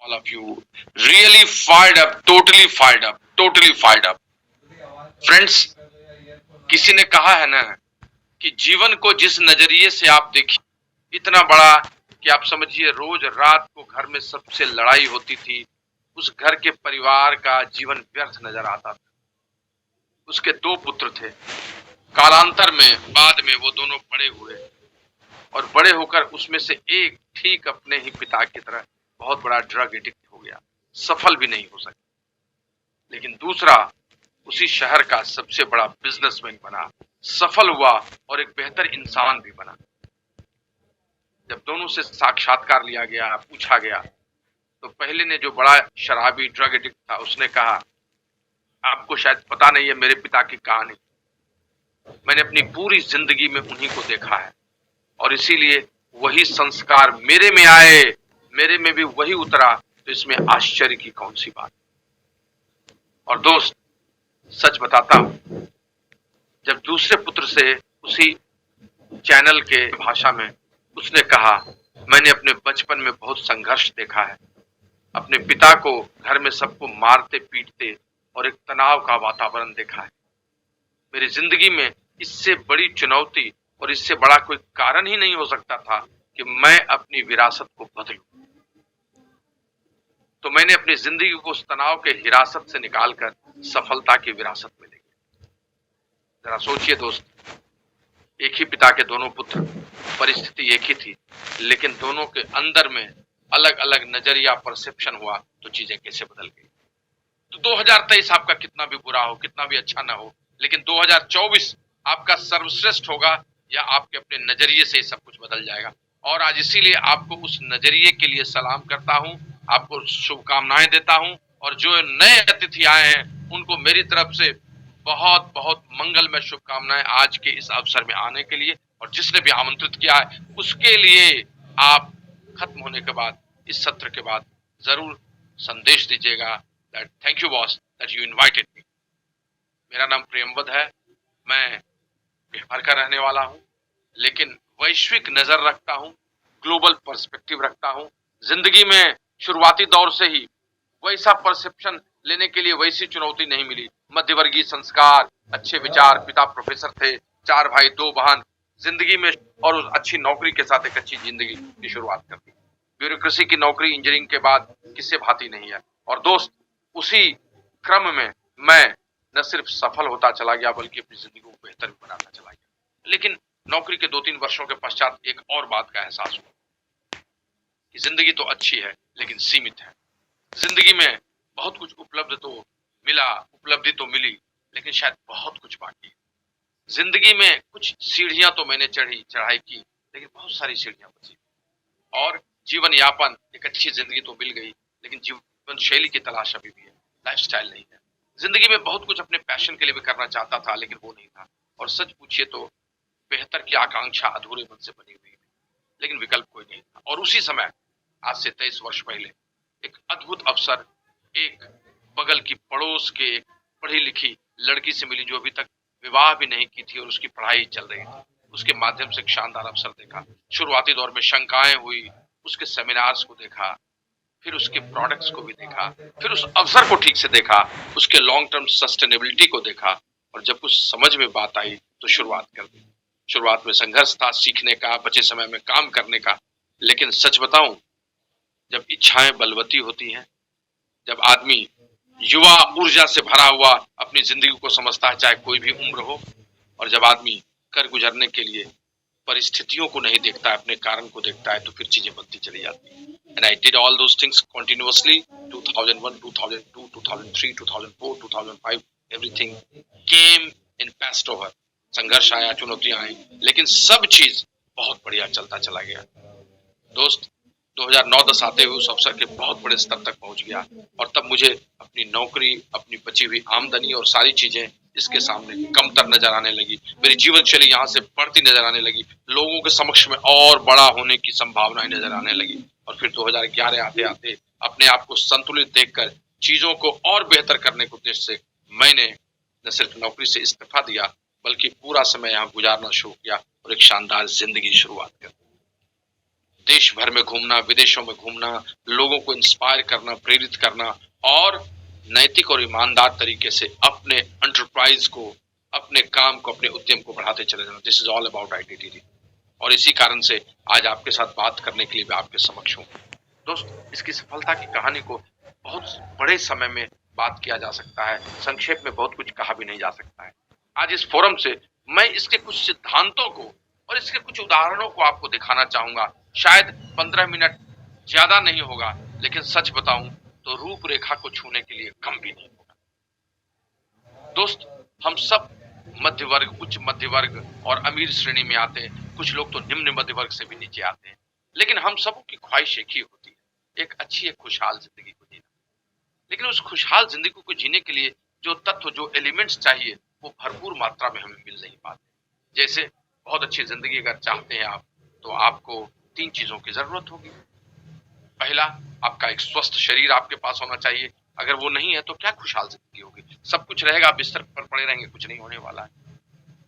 all of you really fired up, totally fired up, totally fired up. Friends, किसी ने कहा है ना कि जीवन को जिस नजरिए से आप देखिए इतना बड़ा कि आप समझिए रोज रात को घर में सबसे लड़ाई होती थी, उस घर के परिवार का जीवन व्यर्थ नजर आता था। उसके दो पुत्र थे। कालांतर में बाद में वो दोनों बड़े हुए और बड़े होकर उसमें से एक ठीक अपने ही पिता की तरह बहुत बड़ा ड्रग एडिक्ट हो गया, सफल भी नहीं हो सका। लेकिन दूसरा उसी शहर का सबसे बड़ा बिजनेसमैन बना, सफल हुआ और एक बेहतर इंसान भी बना। जब दोनों से साक्षात्कार लिया गया, पूछा गया, तो पहले ने जो बड़ा शराबी ड्रग एडिक्ट था उसने कहा, आपको शायद पता नहीं है मेरे पिता की कहानी। मैंने अपनी पूरी जिंदगी में उन्हीं को देखा है और इसीलिए वही संस्कार मेरे में आए, मेरे में भी वही उतरा, तो इसमें आश्चर्य की कौन सी बात। और दोस्त, सच बताता हूं, जब दूसरे पुत्र से उसी चैनल के भाषा में उसने कहा, मैंने अपने बचपन में बहुत संघर्ष देखा है, अपने पिता को घर में सबको मारते पीटते और एक तनाव का वातावरण देखा है। मेरी जिंदगी में इससे बड़ी चुनौती और इससे बड़ा कोई कारण ही नहीं हो सकता था कि मैं अपनी विरासत को बदलूं। तो मैंने अपनी जिंदगी को उस तनाव के हिरासत से निकालकर सफलता की विरासत में ले गया। जरा सोचिए दोस्त, एक ही पिता के दोनों पुत्र, परिस्थिति एक ही थी, लेकिन दोनों के अंदर में अलग अलग नजरिया, परसेप्शन हुआ, तो चीजें कैसे बदल गई। तो 2023 आपका कितना भी बुरा हो, कितना भी अच्छा ना हो, लेकिन 2024 आपका सर्वश्रेष्ठ होगा या आपके अपने नजरिए से सब कुछ बदल जाएगा। और आज इसीलिए आपको उस नजरिए के लिए सलाम करता हूं, आपको शुभकामनाएं देता हूं, और जो नए अतिथि आए हैं उनको मेरी तरफ से बहुत बहुत मंगलमय शुभकामनाएं आज के इस अवसर में आने के लिए। और जिसने भी आमंत्रित किया है उसके लिए आप खत्म होने के बाद, इस सत्र के बाद जरूर संदेश दीजिएगा that thank you boss that you invited me. मेरा नाम प्रेमवद है, मैं बिहार का रहने वाला हूं, लेकिन वैश्विक नजर रखता हूं, ग्लोबल पर्सपेक्टिव रखता हूं। जिंदगी में शुरुआती दौर से ही वैसा परसेप्शन लेने के लिए वैसी चुनौती नहीं मिली। मध्यवर्गीय संस्कार, अच्छे विचार, पिता प्रोफेसर थे, 4 भाई 2 बहन, जिंदगी में और उस अच्छी नौकरी के साथ एक अच्छी जिंदगी की शुरुआत कर दी। ब्यूरोक्रेसी की नौकरी इंजीनियरिंग के बाद किससे भाती नहीं है। और दोस्त, उसी क्रम में मैं न सिर्फ सफल होता चला गया बल्कि अपनी जिंदगी को बेहतर भी बनाता चला गया। लेकिन नौकरी के 2-3 वर्षों के पश्चात एक और बात का एहसास हुआ कि जिंदगी तो अच्छी है लेकिन सीमित है। जिंदगी में बहुत कुछ उपलब्धि तो मिली, लेकिन शायद बहुत कुछ बाकी है। जिंदगी में कुछ सीढ़ियां तो मैंने चढ़ाई की, लेकिन बहुत सारी सीढ़ियां बची। और जीवन यापन, एक अच्छी जिंदगी तो मिल गई, लेकिन जीवन शैली की तलाश अभी भी है, लाइफस्टाइल नहीं है। जिंदगी में बहुत कुछ अपने पैशन के लिए भी करना चाहता था, लेकिन वो नहीं था। और सच पूछिए तो बेहतर की आकांक्षा अधूरे मन से बनी हुई है, लेकिन विकल्प कोई नहीं था। और उसी समय, आज से 23 वर्ष पहले, एक अद्भुत अवसर एक बगल की पड़ोस के एक पढ़ी लिखी लड़की से मिली जो अभी तक विवाह भी नहीं की थी और उसकी पढ़ाई चल रही थी। उसके माध्यम से एक शानदार अवसर देखा। शुरुआती दौर में शंकाएं हुई, उसके सेमिनार्स को देखा, फिर उसके प्रोडक्ट्स को भी देखा, फिर उस अवसर को ठीक से देखा, उसके लॉन्ग टर्म सस्टेनेबिलिटी को देखा, और जब कुछ समझ में बात आई तो शुरुआत कर दी। शुरुआत में संघर्ष था, सीखने का, बचे समय में काम करने का। लेकिन सच बताऊं, जब इच्छाएं बलवती होती हैं, जब आदमी युवा ऊर्जा से भरा हुआ अपनी जिंदगी को समझता है, चाहे कोई भी उम्र हो, और जब आदमी कर गुजरने के लिए परिस्थितियों को नहीं देखता है, अपने कारण को देखता है, तो फिर चीजें बनती चली जाती है। And I did all those things continuously. 2001, 2002, 2003, 2004, 2005, everything came in past over. संघर्ष आया, चुनौतियां आई, लेकिन सब चीज बहुत बढ़िया चलता चला गया। दोस्त, 2009-10 आते हुए उस अवसर के बहुत बड़े स्तर तक पहुंच गया, और तब मुझे अपनी नौकरी, अपनी बची हुई आमदनी और सारी चीजें इसके सामने कमतर नजर आने लगी। मेरी जीवन शैली यहाँ से बढ़ती नजर आने लगी, लोगों के समक्ष में और बड़ा होने की संभावनाएं नजर आने लगी। और फिर 2011 आते आते अपने आप को संतुलित देखकर चीजों को और बेहतर करने के उद्देश्य से मैंने न सिर्फ नौकरी से इस्तीफा दिया, बल्कि पूरा समय यहाँ गुजारना शुरू किया और एक शानदार जिंदगी शुरुआत कर दी। देश भर में घूमना, विदेशों में घूमना, लोगों को इंस्पायर करना, प्रेरित करना और नैतिक और ईमानदार तरीके से अपने एंटरप्राइज को, अपने काम को, अपने उद्यम को बढ़ाते चले जाना। This is all about ITD. और इसी कारण से आज आपके साथ बात करने के लिए मैं आपके समक्ष हूँ। दोस्त, इसकी सफलता की कहानी को बहुत बड़े समय में बात किया जा सकता है, संक्षेप में बहुत कुछ कहा भी नहीं जा सकता है। आज इस फोरम से मैं इसके कुछ सिद्धांतों को और इसके कुछ उदाहरणों को आपको दिखाना चाहूंगा। शायद 15 मिनट ज्यादा नहीं होगा, लेकिन सच बताऊं तो रूपरेखा को छूने के लिए कम भी नहीं होगा। दोस्त, हम सब मध्य वर्ग, उच्च मध्य वर्ग और अमीर श्रेणी में आते हैं। कुछ लोग तो निम्न मध्य वर्ग से भी नीचे आते हैं, लेकिन हम सबों की ख्वाहिश एक ही होती है, एक अच्छी, एक खुशहाल जिंदगी को जीना। लेकिन उस खुशहाल जिंदगी को जीने के लिए जो तत्व, जो एलिमेंट्स चाहिए, वो भरपूर मात्रा में हमें मिल नहीं पाते। जैसे बहुत अच्छी जिंदगी अगर चाहते हैं आप, तो आपको 3 चीजों की जरूरत होगी। पहला, आपका एक स्वस्थ शरीर आपके पास होना चाहिए। अगर वो नहीं है तो क्या खुशहाल जिंदगी होगी? सब कुछ रहेगा, बिस्तर पर पड़े रहेंगे, कुछ नहीं होने वाला है।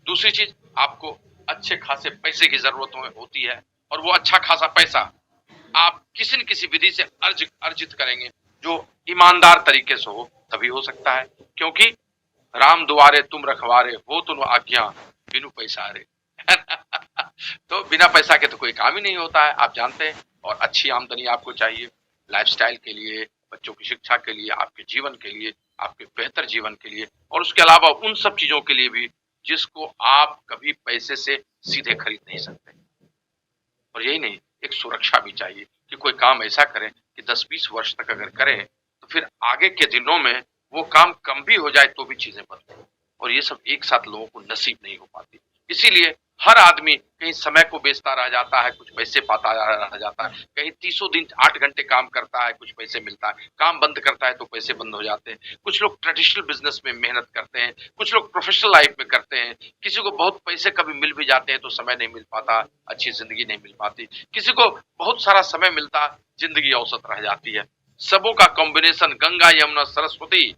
दूसरी चीज, आपको अच्छे खासे पैसे की जरूरत होती है, और वो अच्छा खासा पैसा आप किसी न किसी विधि से अर्जित करेंगे, जो ईमानदार तरीके से हो, तभी हो सकता है। क्योंकि राम दुआरे तुम रखवारे, हो तुम आज्ञा बिनु पैसारे। तो बिना पैसा के तो कोई काम ही नहीं होता है, आप जानते हैं। और अच्छी आमदनी आपको चाहिए लाइफस्टाइल के लिए, बच्चों की शिक्षा के लिए, आपके जीवन के लिए, आपके बेहतर जीवन के लिए, और उसके अलावा उन सब चीजों के लिए भी जिसको आप कभी पैसे से सीधे खरीद नहीं सकते। और यही नहीं, एक सुरक्षा भी चाहिए कि कोई काम ऐसा करें कि 10-20 वर्ष तक अगर करें तो फिर आगे के दिनों में वो काम कम भी हो जाए तो भी चीजें बदलें। और ये सब एक साथ लोगों को नसीब नहीं हो पाती। इसीलिए हर आदमी कहीं समय को बेचता रह जाता है, कुछ पैसे पाता रह जाता है। कहीं 30 दिन 8 घंटे काम करता है, कुछ पैसे मिलता है। काम बंद करता है तो पैसे बंद हो जाते हैं। कुछ लोग ट्रेडिशनल बिजनेस में मेहनत करते हैं, कुछ लोग प्रोफेशनल लाइफ में करते हैं। किसी को बहुत पैसे कभी मिल भी जाते हैं तो समय नहीं मिल पाता, अच्छी जिंदगी नहीं मिल पाती। किसी को बहुत सारा समय मिलता, जिंदगी औसत रह जाती है। सबों का कॉम्बिनेशन गंगा यमुना सरस्वती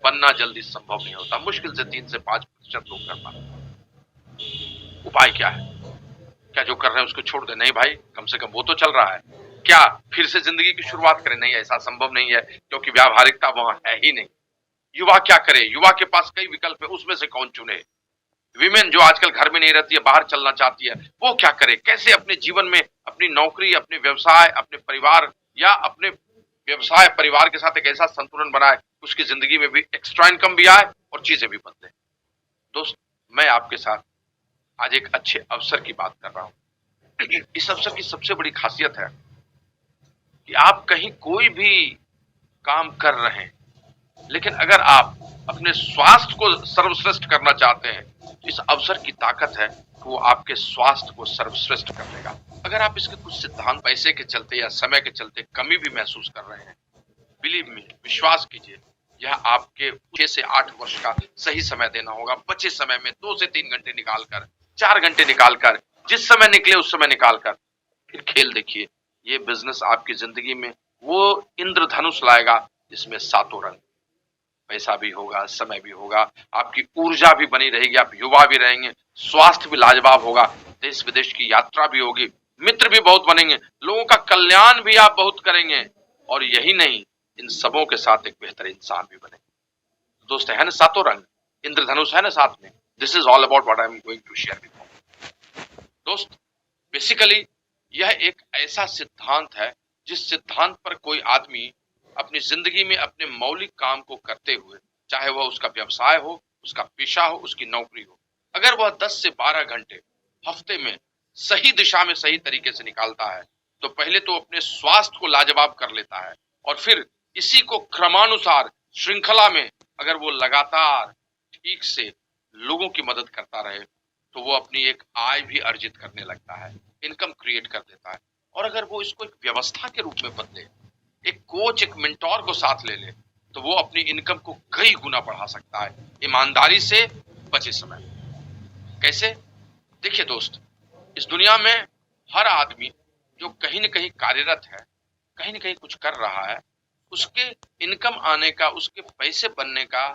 बनना जल्दी संभव नहीं होता। मुश्किल से 3 से 5% लोग कर पाते। उपाय क्या है? क्या जो कर रहे हैं उसको छोड़ दे? नहीं भाई, कम से कम वो तो चल रहा है। क्या फिर से जिंदगी की शुरुआत करें? नहीं, ऐसा संभव नहीं है, क्योंकि व्यावहारिकता वहां है ही नहीं। युवा क्या करे? युवा के पास कई विकल्प है, उसमें से कौन चुने? विमेन जो आजकल घर में नहीं रहती है, बाहर चलना चाहती है, वो क्या करे? कैसे अपने जीवन में अपनी नौकरी, अपने व्यवसाय, अपने परिवार, या अपने व्यवसाय परिवार के साथ एक ऐसा संतुलन बनाए उसकी जिंदगी में भी एक्स्ट्रा इनकम भी आए और चीजें भी बदले। दोस्त, मैं आपके साथ आज एक अच्छे अवसर की बात कर रहा हूं। इस अवसर की सबसे बड़ी खासियत है कि आप कहीं कोई भी काम कर रहे हैं, लेकिन अगर आप अपने स्वास्थ्य को सर्वश्रेष्ठ करना चाहते हैं, तो इस अवसर की ताकत है कि वो आपके स्वास्थ्य को सर्वश्रेष्ठ कर देगा। अगर आप इसके कुछ सिद्धांत पैसे के चलते या समय के चलते कमी भी महसूस कर रहे हैं, बिलीव मी, विश्वास कीजिए, यह आपके 6 से 8 वर्ष का सही समय देना होगा। बचे समय में 2 से 3 घंटे निकालकर, 4 घंटे निकालकर, जिस समय निकले उस समय निकालकर फिर खेल देखिए। ये बिजनेस आपकी जिंदगी में वो इंद्रधनुष लाएगा जिसमें 7 रंग, पैसा भी होगा, समय भी होगा, आपकी ऊर्जा भी बनी रहेगी, आप युवा भी रहेंगे, स्वास्थ्य भी लाजवाब होगा, देश विदेश की यात्रा भी होगी, मित्र भी बहुत बनेंगे, लोगों का कल्याण भी आप बहुत करेंगे, और यही नहीं, इन सबों के साथ एक बेहतर इंसान भी बनेंगे। दोस्त, है ना 7 रंग, इंद्रधनुष है ना साथ में। This is all about what I am going to share with you. दोस्त, बेसिकली यह एक ऐसा सिद्धांत है जिस सिद्धांत पर कोई आदमी अपनी जिंदगी में अपने मौलिक काम को करते हुए, चाहे वह उसका व्यवसाय हो, उसका पेशा हो, उसकी नौकरी हो, अगर वह 10 से 12 घंटे हफ्ते में सही दिशा में सही तरीके से निकालता है, तो पहले तो अपने स्वास्थ्य को लाजवाब कर लेता है, और फिर इसी को क्रमानुसार श्रृंखला में अगर वो लगातार ठीक से लोगों की मदद करता रहे, तो वो अपनी एक आय भी अर्जित करने लगता है, इनकम क्रिएट कर देता है। और अगर वो इसको एक व्यवस्था के रूप में बदले, एक कोच, एक मेंटोर को साथ ले ले, तो वो अपनी इनकम को कई गुना बढ़ा सकता है, ईमानदारी से, बचे समय। कैसे? देखिए दोस्त, इस दुनिया में हर आदमी जो कहीं न कहीं कार्यरत है, कहीं न कहीं कुछ कर रहा है, उसके इनकम आने का, उसके पैसे बनने का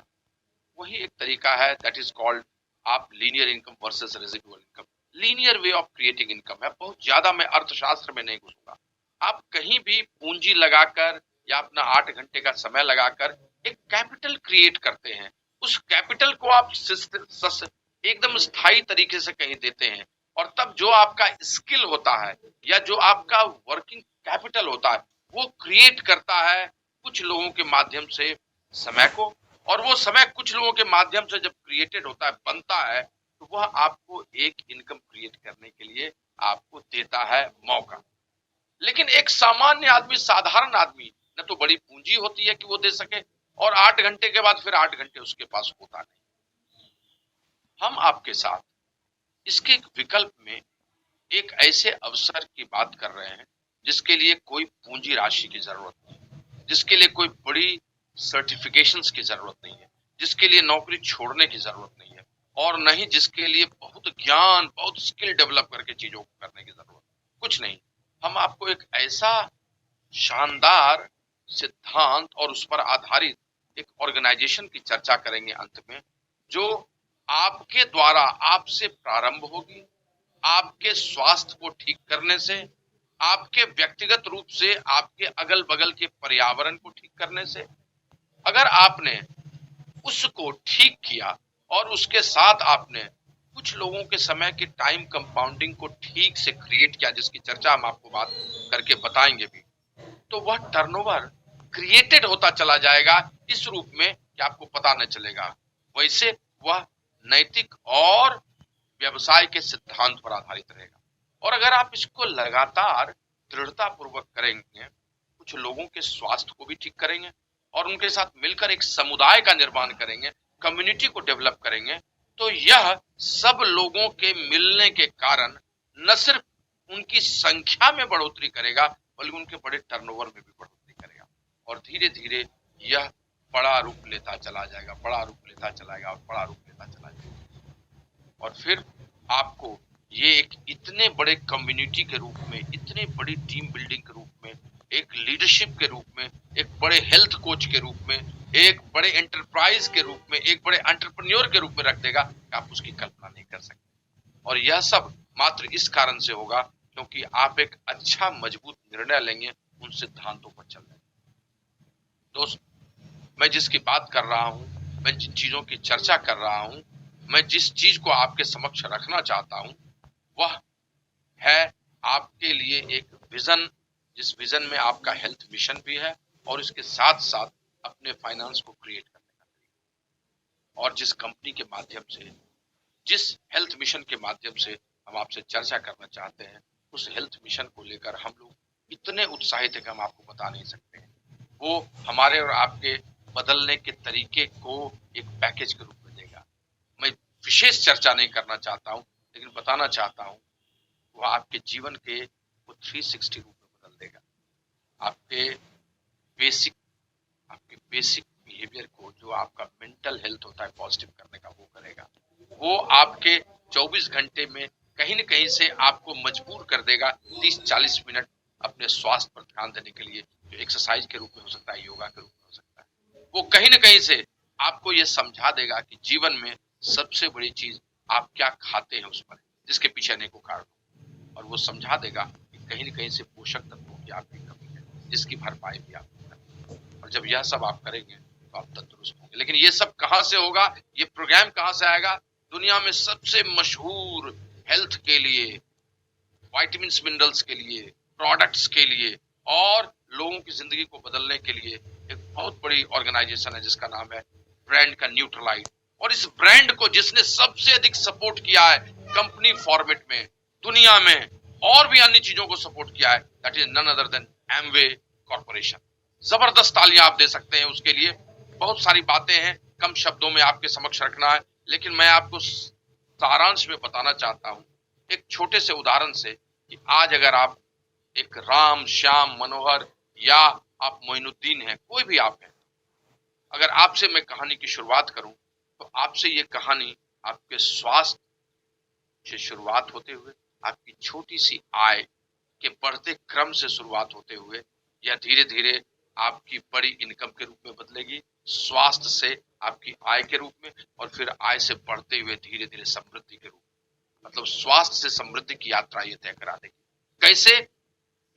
वही एक तरीका है, दैट इज कॉल्ड आप linear income versus residual income. Linear way of creating income है। बहुत ज्यादा मैं अर्थशास्त्र में नहीं घुसूंगा। आप कहीं भी पूंजी लगाकर या अपना 8 घंटे का समय लगाकर एक कैपिटल क्रिएट करते हैं, उस कैपिटल को आप एकदम स्थायी तरीके से कहीं देते हैं, और तब जो आपका स्किल होता है या जो आपका वर्किंग कैपिटल होता है वो क्रिएट करता है कुछ लोगों के माध्यम से समय को, और वो समय कुछ लोगों के माध्यम से जब क्रिएटेड होता है, बनता है, तो वह आपको एक इनकम क्रिएट करने के लिए आपको देता है मौका। लेकिन एक सामान्य आदमी, साधारण आदमी, न तो बड़ी पूंजी होती है कि वो दे सके, और 8 घंटे के बाद फिर 8 घंटे उसके पास होता नहीं। हम आपके साथ इसके एक विकल्प में एक ऐसे अवसर की बात कर रहे हैं जिसके लिए कोई पूंजी राशि की जरूरत नहीं है, जिसके लिए कोई बड़ी सर्टिफिकेशंस की जरूरत नहीं है, जिसके लिए नौकरी छोड़ने की जरूरत नहीं है, और नहीं जिसके लिए बहुत ज्ञान, बहुत स्किल डेवलप करके चीजों को करने की जरूरत, कुछ नहीं। हम आपको एक ऐसा शानदार सिद्धांत और उस पर आधारित एक ऑर्गेनाइजेशन की चर्चा करेंगे अंत में, जो आपके द्वारा आपसे प्रारंभ होगी, आपके स्वास्थ्य को ठीक करने से, आपके व्यक्तिगत रूप से आपके अगल बगल के पर्यावरण को ठीक करने से। अगर आपने उसको ठीक किया और उसके साथ आपने कुछ लोगों के समय के टाइम कंपाउंडिंग को ठीक से क्रिएट किया, जिसकी चर्चा हम आपको बात करके बताएंगे भी, तो वह टर्नओवर क्रिएटेड होता चला जाएगा इस रूप में कि आपको पता न चलेगा। वैसे वह नैतिक और व्यवसाय के सिद्धांत पर आधारित रहेगा। और अगर आप इसको लगातार दृढ़ता पूर्वक करेंगे, कुछ लोगों के स्वास्थ्य को भी ठीक करेंगे और उनके साथ मिलकर एक समुदाय का निर्माण करेंगे, कम्युनिटी को डेवलप करेंगे, तो यह सब लोगों के मिलने के कारण न सिर्फ उनकी संख्या में बढ़ोतरी करेगा, बल्कि उनके बड़े टर्नओवर में भी बढ़ोतरी करेगा, और धीरे धीरे यह बड़ा रूप लेता चला जाएगा, बड़ा रूप लेता चलाएगा और बड़ा रूप लेता चला जाएगा। और फिर आपको ये एक इतने बड़े कम्युनिटी के रूप में, इतने बड़ी टीम बिल्डिंग के रूप में, एक लीडरशिप के रूप में, एक बड़े हेल्थ कोच के रूप में, एक बड़े एंटरप्राइज के रूप में, एक बड़े एंटरप्रेन्योर के रूप में रख देगा कि आप उसकी कल्पना नहीं कर सकते। और यह सब मात्र इस कारण से होगा क्योंकि आप एक अच्छा मजबूत निर्णय लेंगे उन सिद्धांतों पर चलने। दोस्त, मैं जिसकी बात कर रहा हूं, मैं जिन चीजों की चर्चा कर रहा हूं, मैं जिस चीज को आपके समक्ष रखना चाहता हूं, वह है आपके लिए एक विजन, जिस विजन में आपका हेल्थ मिशन भी है और इसके साथ साथ अपने फाइनेंस को क्रिएट करने का तरीका। और जिस कंपनी के माध्यम से, जिस हेल्थ मिशन के माध्यम से हम आपसे चर्चा करना चाहते हैं, उस हेल्थ मिशन को लेकर हम लोग इतने उत्साहित है कि हम आपको बता नहीं सकते हैं। वो हमारे और आपके बदलने के तरीके को एक पैकेज के रूप में देगा। मैं विशेष चर्चा नहीं करना चाहता हूं, लेकिन बताना चाहता हूं वो आपके जीवन के वो 360 रूप में बदल देगा। आपके बेसिक बिहेवियर को, जो आपका मेंटल हेल्थ होता है पॉजिटिव करने का, वो करेगा। वो आपके 24 घंटे में कहीं न कहीं से आपको मजबूर कर देगा 30-40 मिनट अपने स्वास्थ्य पर ध्यान देने के लिए, जो एक्सरसाइज के रूप में हो सकता है, योगा के रूप में हो सकता है। वो कहीं न कहीं से आपको ये समझा देगा कि जीवन में सबसे बड़ी चीज आप क्या खाते हैं उस पर, जिसके पीछे अनेकों कारण, और वो समझा देगा कि कहीं न कहीं से पोषक तत्वों की आपकी कमी है, जिसकी भरपाई भी आप करें। और जब यह सब आप करेंगे तो आप तंदुरुस्त होंगे। लेकिन ये सब कहां से होगा, ये प्रोग्राम कहां से आएगा? दुनिया में सबसे मशहूर हेल्थ के लिए, विटामिन्स मिनरल्स के लिए, प्रोडक्ट्स के लिए और लोगों की जिंदगी को बदलने के लिए एक बहुत बड़ी ऑर्गेनाइजेशन है जिसका नाम है ब्रांड का न्यूट्रलाइट। और इस ब्रांड को जिसने सबसे अधिक सपोर्ट किया है कंपनी फॉर्मेट में, दुनिया में, और भी अन्य चीजों को सपोर्ट किया है, that is none other than Amway corporation. जबरदस्त तालियां आप दे सकते हैं उसके लिए। बहुत सारी बातें हैं, कम शब्दों में आपके समक्ष रखना है, लेकिन मैं आपको सारांश में बताना चाहता हूं एक छोटे से उदाहरण से कि आज अगर आप एक राम, श्याम, मनोहर या आप मोइनुद्दीन हैं, कोई भी आप हैं, अगर आपसे मैं कहानी की शुरुआत करूं तो आपसे ये कहानी आपके स्वास्थ्य से शुरुआत होते हुए, आपकी छोटी सी आय के बढ़ते क्रम से शुरुआत होते हुए, या धीरे धीरे आपकी बड़ी इनकम के रूप में बदलेगी, स्वास्थ्य से आपकी आय के रूप में, और फिर आय से बढ़ते हुए धीरे धीरे समृद्धि के रूप में। मतलब स्वास्थ्य से समृद्धि की यात्रा ये तय करा देगी। कैसे?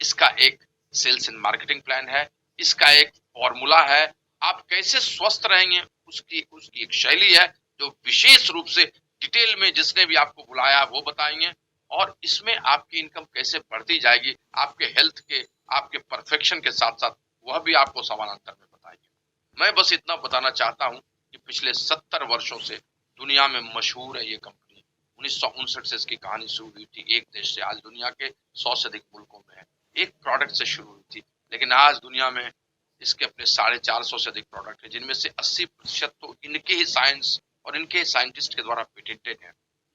इसका एक सेल्स एंड मार्केटिंग प्लान है, इसका एक फॉर्मूला है, आप कैसे स्वस्थ रहेंगे उसकी उसकी एक शैली है जो विशेष रूप से डिटेल में जिसने भी आपको बुलाया वो बताएंगे, और इसमें आपकी इनकम कैसे बढ़ती जाएगी आपके हेल्थ के, आपके परफेक्शन के साथ साथ, वह भी आपको समानांतर में बताएंगे। मैं बस इतना बताना चाहता हूं कि पिछले 70 वर्षों से दुनिया में मशहूर है ये कंपनी। 1959 से इसकी कहानी शुरू हुई थी एक देश से, आज दुनिया के 100 से अधिक मुल्कों में है। एक प्रोडक्ट से शुरू हुई थी, लेकिन आज दुनिया में इसके अपने 450 से अधिक प्रोडक्ट है, जिनमें से 80% तो इनके ही साइंस और इनके साइंटिस्ट के द्वारा पेटेंटेड है।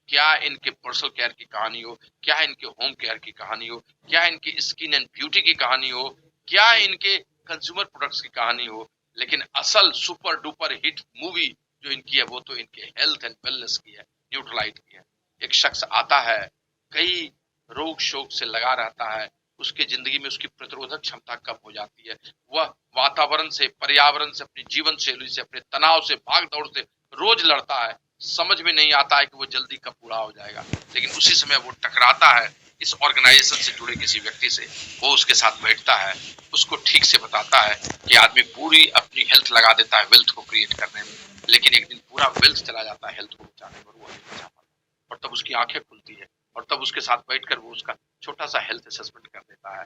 क्या इनके पर्सनल केयर की कहानी हो, क्या इनके होम केयर की कहानी हो, क्या इनकी स्किन एंड ब्यूटी की कहानी हो, क्या इनके कंज्यूमर प्रोडक्ट्स की कहानी हो, लेकिन असल सुपर डुपर हिट मूवी जो इनकी है वो तो इनके हेल्थ एंड वेलनेस की है, न्यूट्रलाइट की है। एक शख्स आता है, कई रोग शोक से लगा रहता है, उसके जिंदगी में उसकी प्रतिरोधक क्षमता कम हो जाती है, वह वातावरण से, पर्यावरण से, अपनी जीवन शैली से, अपने तनाव से, भाग दौड़ से रोज लड़ता है। समझ में नहीं आता है कि वो जल्दी कब पूरा हो जाएगा, लेकिन उसी समय वो टकराता है इस ऑर्गेनाइजेशन से जुड़े किसी व्यक्ति से, वो उसके साथ बैठता है, उसको ठीक से बताता है कि आदमी पूरी अपनी हेल्थ लगा देता है वेल्थ को क्रिएट करने में, लेकिन एक दिन पूरा वेल्थ चला जाता है हेल्थ को बचाने पर, वो नहीं बचा पाता, और तब उसकी आंखें खुलती है, और तब उसके साथ बैठकर वो उसका छोटा सा हेल्थ असेसमेंट कर देता है,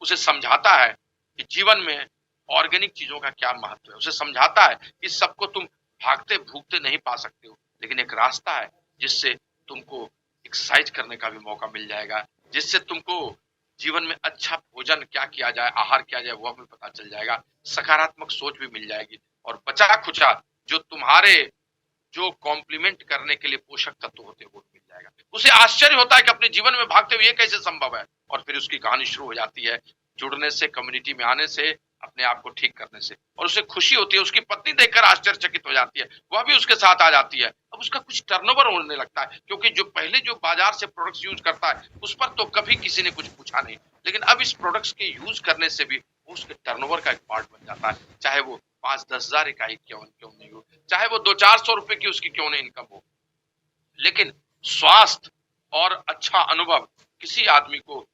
उसे समझाता है कि जीवन में ऑर्गेनिक चीजों का क्या महत्व है, उसे समझाता है कि सबको तुम भागते भूगते नहीं पा सकते हो, लेकिन एक रास्ता है जिससे तुमको एक्सरसाइज करने का भी मौका मिल जाएगा, जिससे तुमको जीवन में अच्छा भोजन क्या किया जाए, आहार किया जाए वह भी पता चल जाएगा, सकारात्मक सोच भी मिल जाएगी, और बचा खुचा जो तुम्हारे जो कॉम्प्लीमेंट करने के लिए पोषक तत्व होते हैं वो मिल जाएगा। उसे आश्चर्य होता है कि अपने जीवन में भागते हुए ये कैसे संभव है, और फिर उसकी कहानी शुरू हो जाती है जुड़ने से, कम्युनिटी में आने से, अपने आप को ठीक करने से, और उसे खुशी होती है, उसकी पत्नी देखकर आश्चर्यचकित हो जाती है, वह भी उसके साथ आ जाती है। अब उसका कुछ टर्नओवर होने लगता है, क्योंकि जो पहले जो बाजार से प्रोडक्ट्स यूज करता है उस पर तो कभी किसी ने कुछ पूछा नहीं, लेकिन अब इस प्रोडक्ट्स के यूज करने से भी उसके टर्नओवर का एक पार्ट बन जाता है, चाहे वो 5-10 हजार इकाई क्यों नहीं हो, चाहे वो 200-400 रुपए की उसकी क्यों नहीं इनकम हो, लेकिन स्वास्थ्य और अच्छा अनुभव किसी आदमी को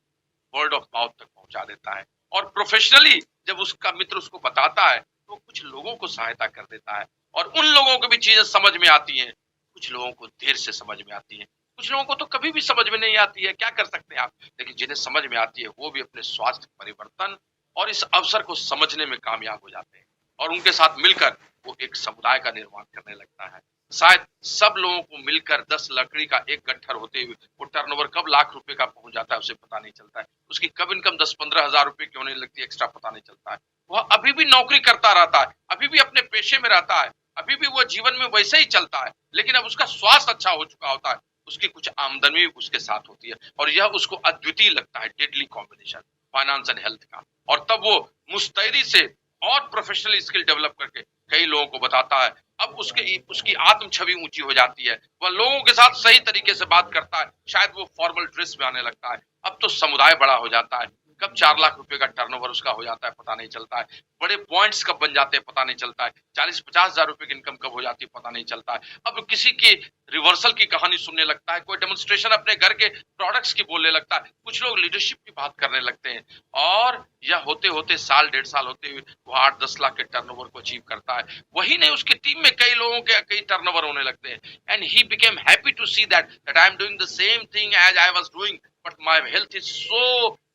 वर्ड ऑफ माउथ तक पहुंचा देता है, और प्रोफेशनली जब उसका मित्र उसको बताता है तो कुछ लोगों को सहायता कर देता है, और उन लोगों को भी चीजें समझ में आती हैं, कुछ लोगों को देर से समझ में आती है, कुछ लोगों को तो कभी भी समझ में नहीं आती है, क्या कर सकते हैं आप, लेकिन जिन्हें समझ में आती है वो भी अपने स्वास्थ्य परिवर्तन और इस अवसर को समझने में कामयाब हो जाते हैं, और उनके साथ मिलकर वो एक समुदाय का निर्माण करने लगता है। शायद सब लोगों को मिलकर 10 लकड़ी का एक गट्ठर होते हुए वो टर्नओवर कब लाख रुपए का पहुंच जाता है उसे पता नहीं चलता है, उसकी कब इनकम 10-15 हजार रुपए क्यों नहीं लगती एक्स्ट्रा पता नहीं चलता है, वह अभी भी नौकरी करता रहता है, अभी भी अपने पेशे में रहता है, अभी भी वो जीवन में वैसे ही चलता है, लेकिन अब उसका स्वास्थ्य अच्छा हो चुका होता है, उसकी कुछ आमदनी उसके साथ होती है, और यह उसको अद्वितीय लगता है, deadly combination finance and health का, और तब वो मुस्तैदी से और प्रोफेशनल स्किल डेवलप करके कई लोगों को बताता है। अब उसकी आत्म छवि ऊंची हो जाती है, वह लोगों के साथ सही तरीके से बात करता है, शायद वो फॉर्मल ड्रेस में आने लगता है, अब तो समुदाय बड़ा हो जाता है, कब 4 लाख रुपए का टर्नओवर उसका हो जाता है पता नहीं चलता है, बड़े पॉइंट्स कब बन जाते हैं पता नहीं चलता है, 40-50 हजार रुपए की इनकम कब हो जाती है पता नहीं चलता है, अब किसी की रिवर्सल की कहानी सुनने लगता है, कोई डेमोन्स्ट्रेशन अपने घर के प्रोडक्ट्स की बोलने लगता है, कुछ लोग लीडरशिप की बात करने लगते हैं, और यह होते होते साल 1.5 साल होते हुए वो 8-10 लाख के टर्नओवर को अचीव करता है। वही नहीं, उसकी टीम में कई लोगों के कई टर्नओवर होने लगते हैं, and he became happy to see that I am doing the same thing as I was doing, but my health is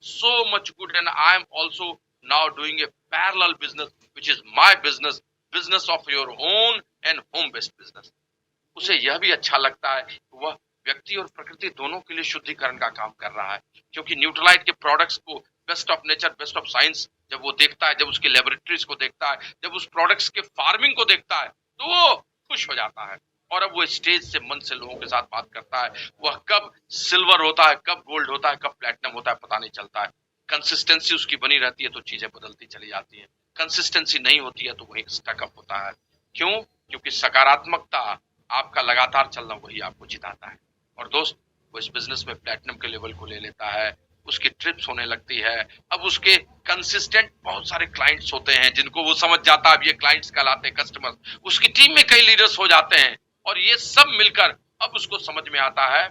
so much good, and I am also now doing a parallel business which is my business of your own and home based business। उसे यह भी अच्छा लगता है कि वह व्यक्ति और प्रकृति दोनों के लिए शुद्धिकरण का काम कर रहा है, क्योंकि न्यूट्रलाइट के प्रोडक्ट्स को best of nature, best of science जब वो देखता है, जब उसके लेबोरेटरीज को देखता है, जब उस प्रोडक्ट्स के फार्मिंग को देखता है तो वो खुश हो जाता है, और अब वो स्टेज से मन से लोगों के साथ बात करता है, वह कब सिल्वर होता है, कब गोल्ड होता है, कब प्लैटिनम होता है पता नहीं चलता है, कंसिस्टेंसी उसकी बनी रहती है तो चीजें बदलती चली जाती है, कंसिस्टेंसी नहीं होती है तो वही स्टकअप होता है। क्यों? क्योंकि सकारात्मकता, आपका लगातार चलना वही आपको जिताता है। और दोस्त, वो इस बिजनेस में प्लैटिनम के लेवल को ले लेता है, उसकी ट्रिप्स होने लगती है, अब उसके कंसिस्टेंट बहुत सारे क्लाइंट्स होते हैं जिनको वो समझ जाता है अब ये क्लाइंट्स कहलाते हैं कस्टमर, उसकी टीम में कई लीडर्स हो जाते हैं, और ये सब मिलकर अब उसको समझ में आता है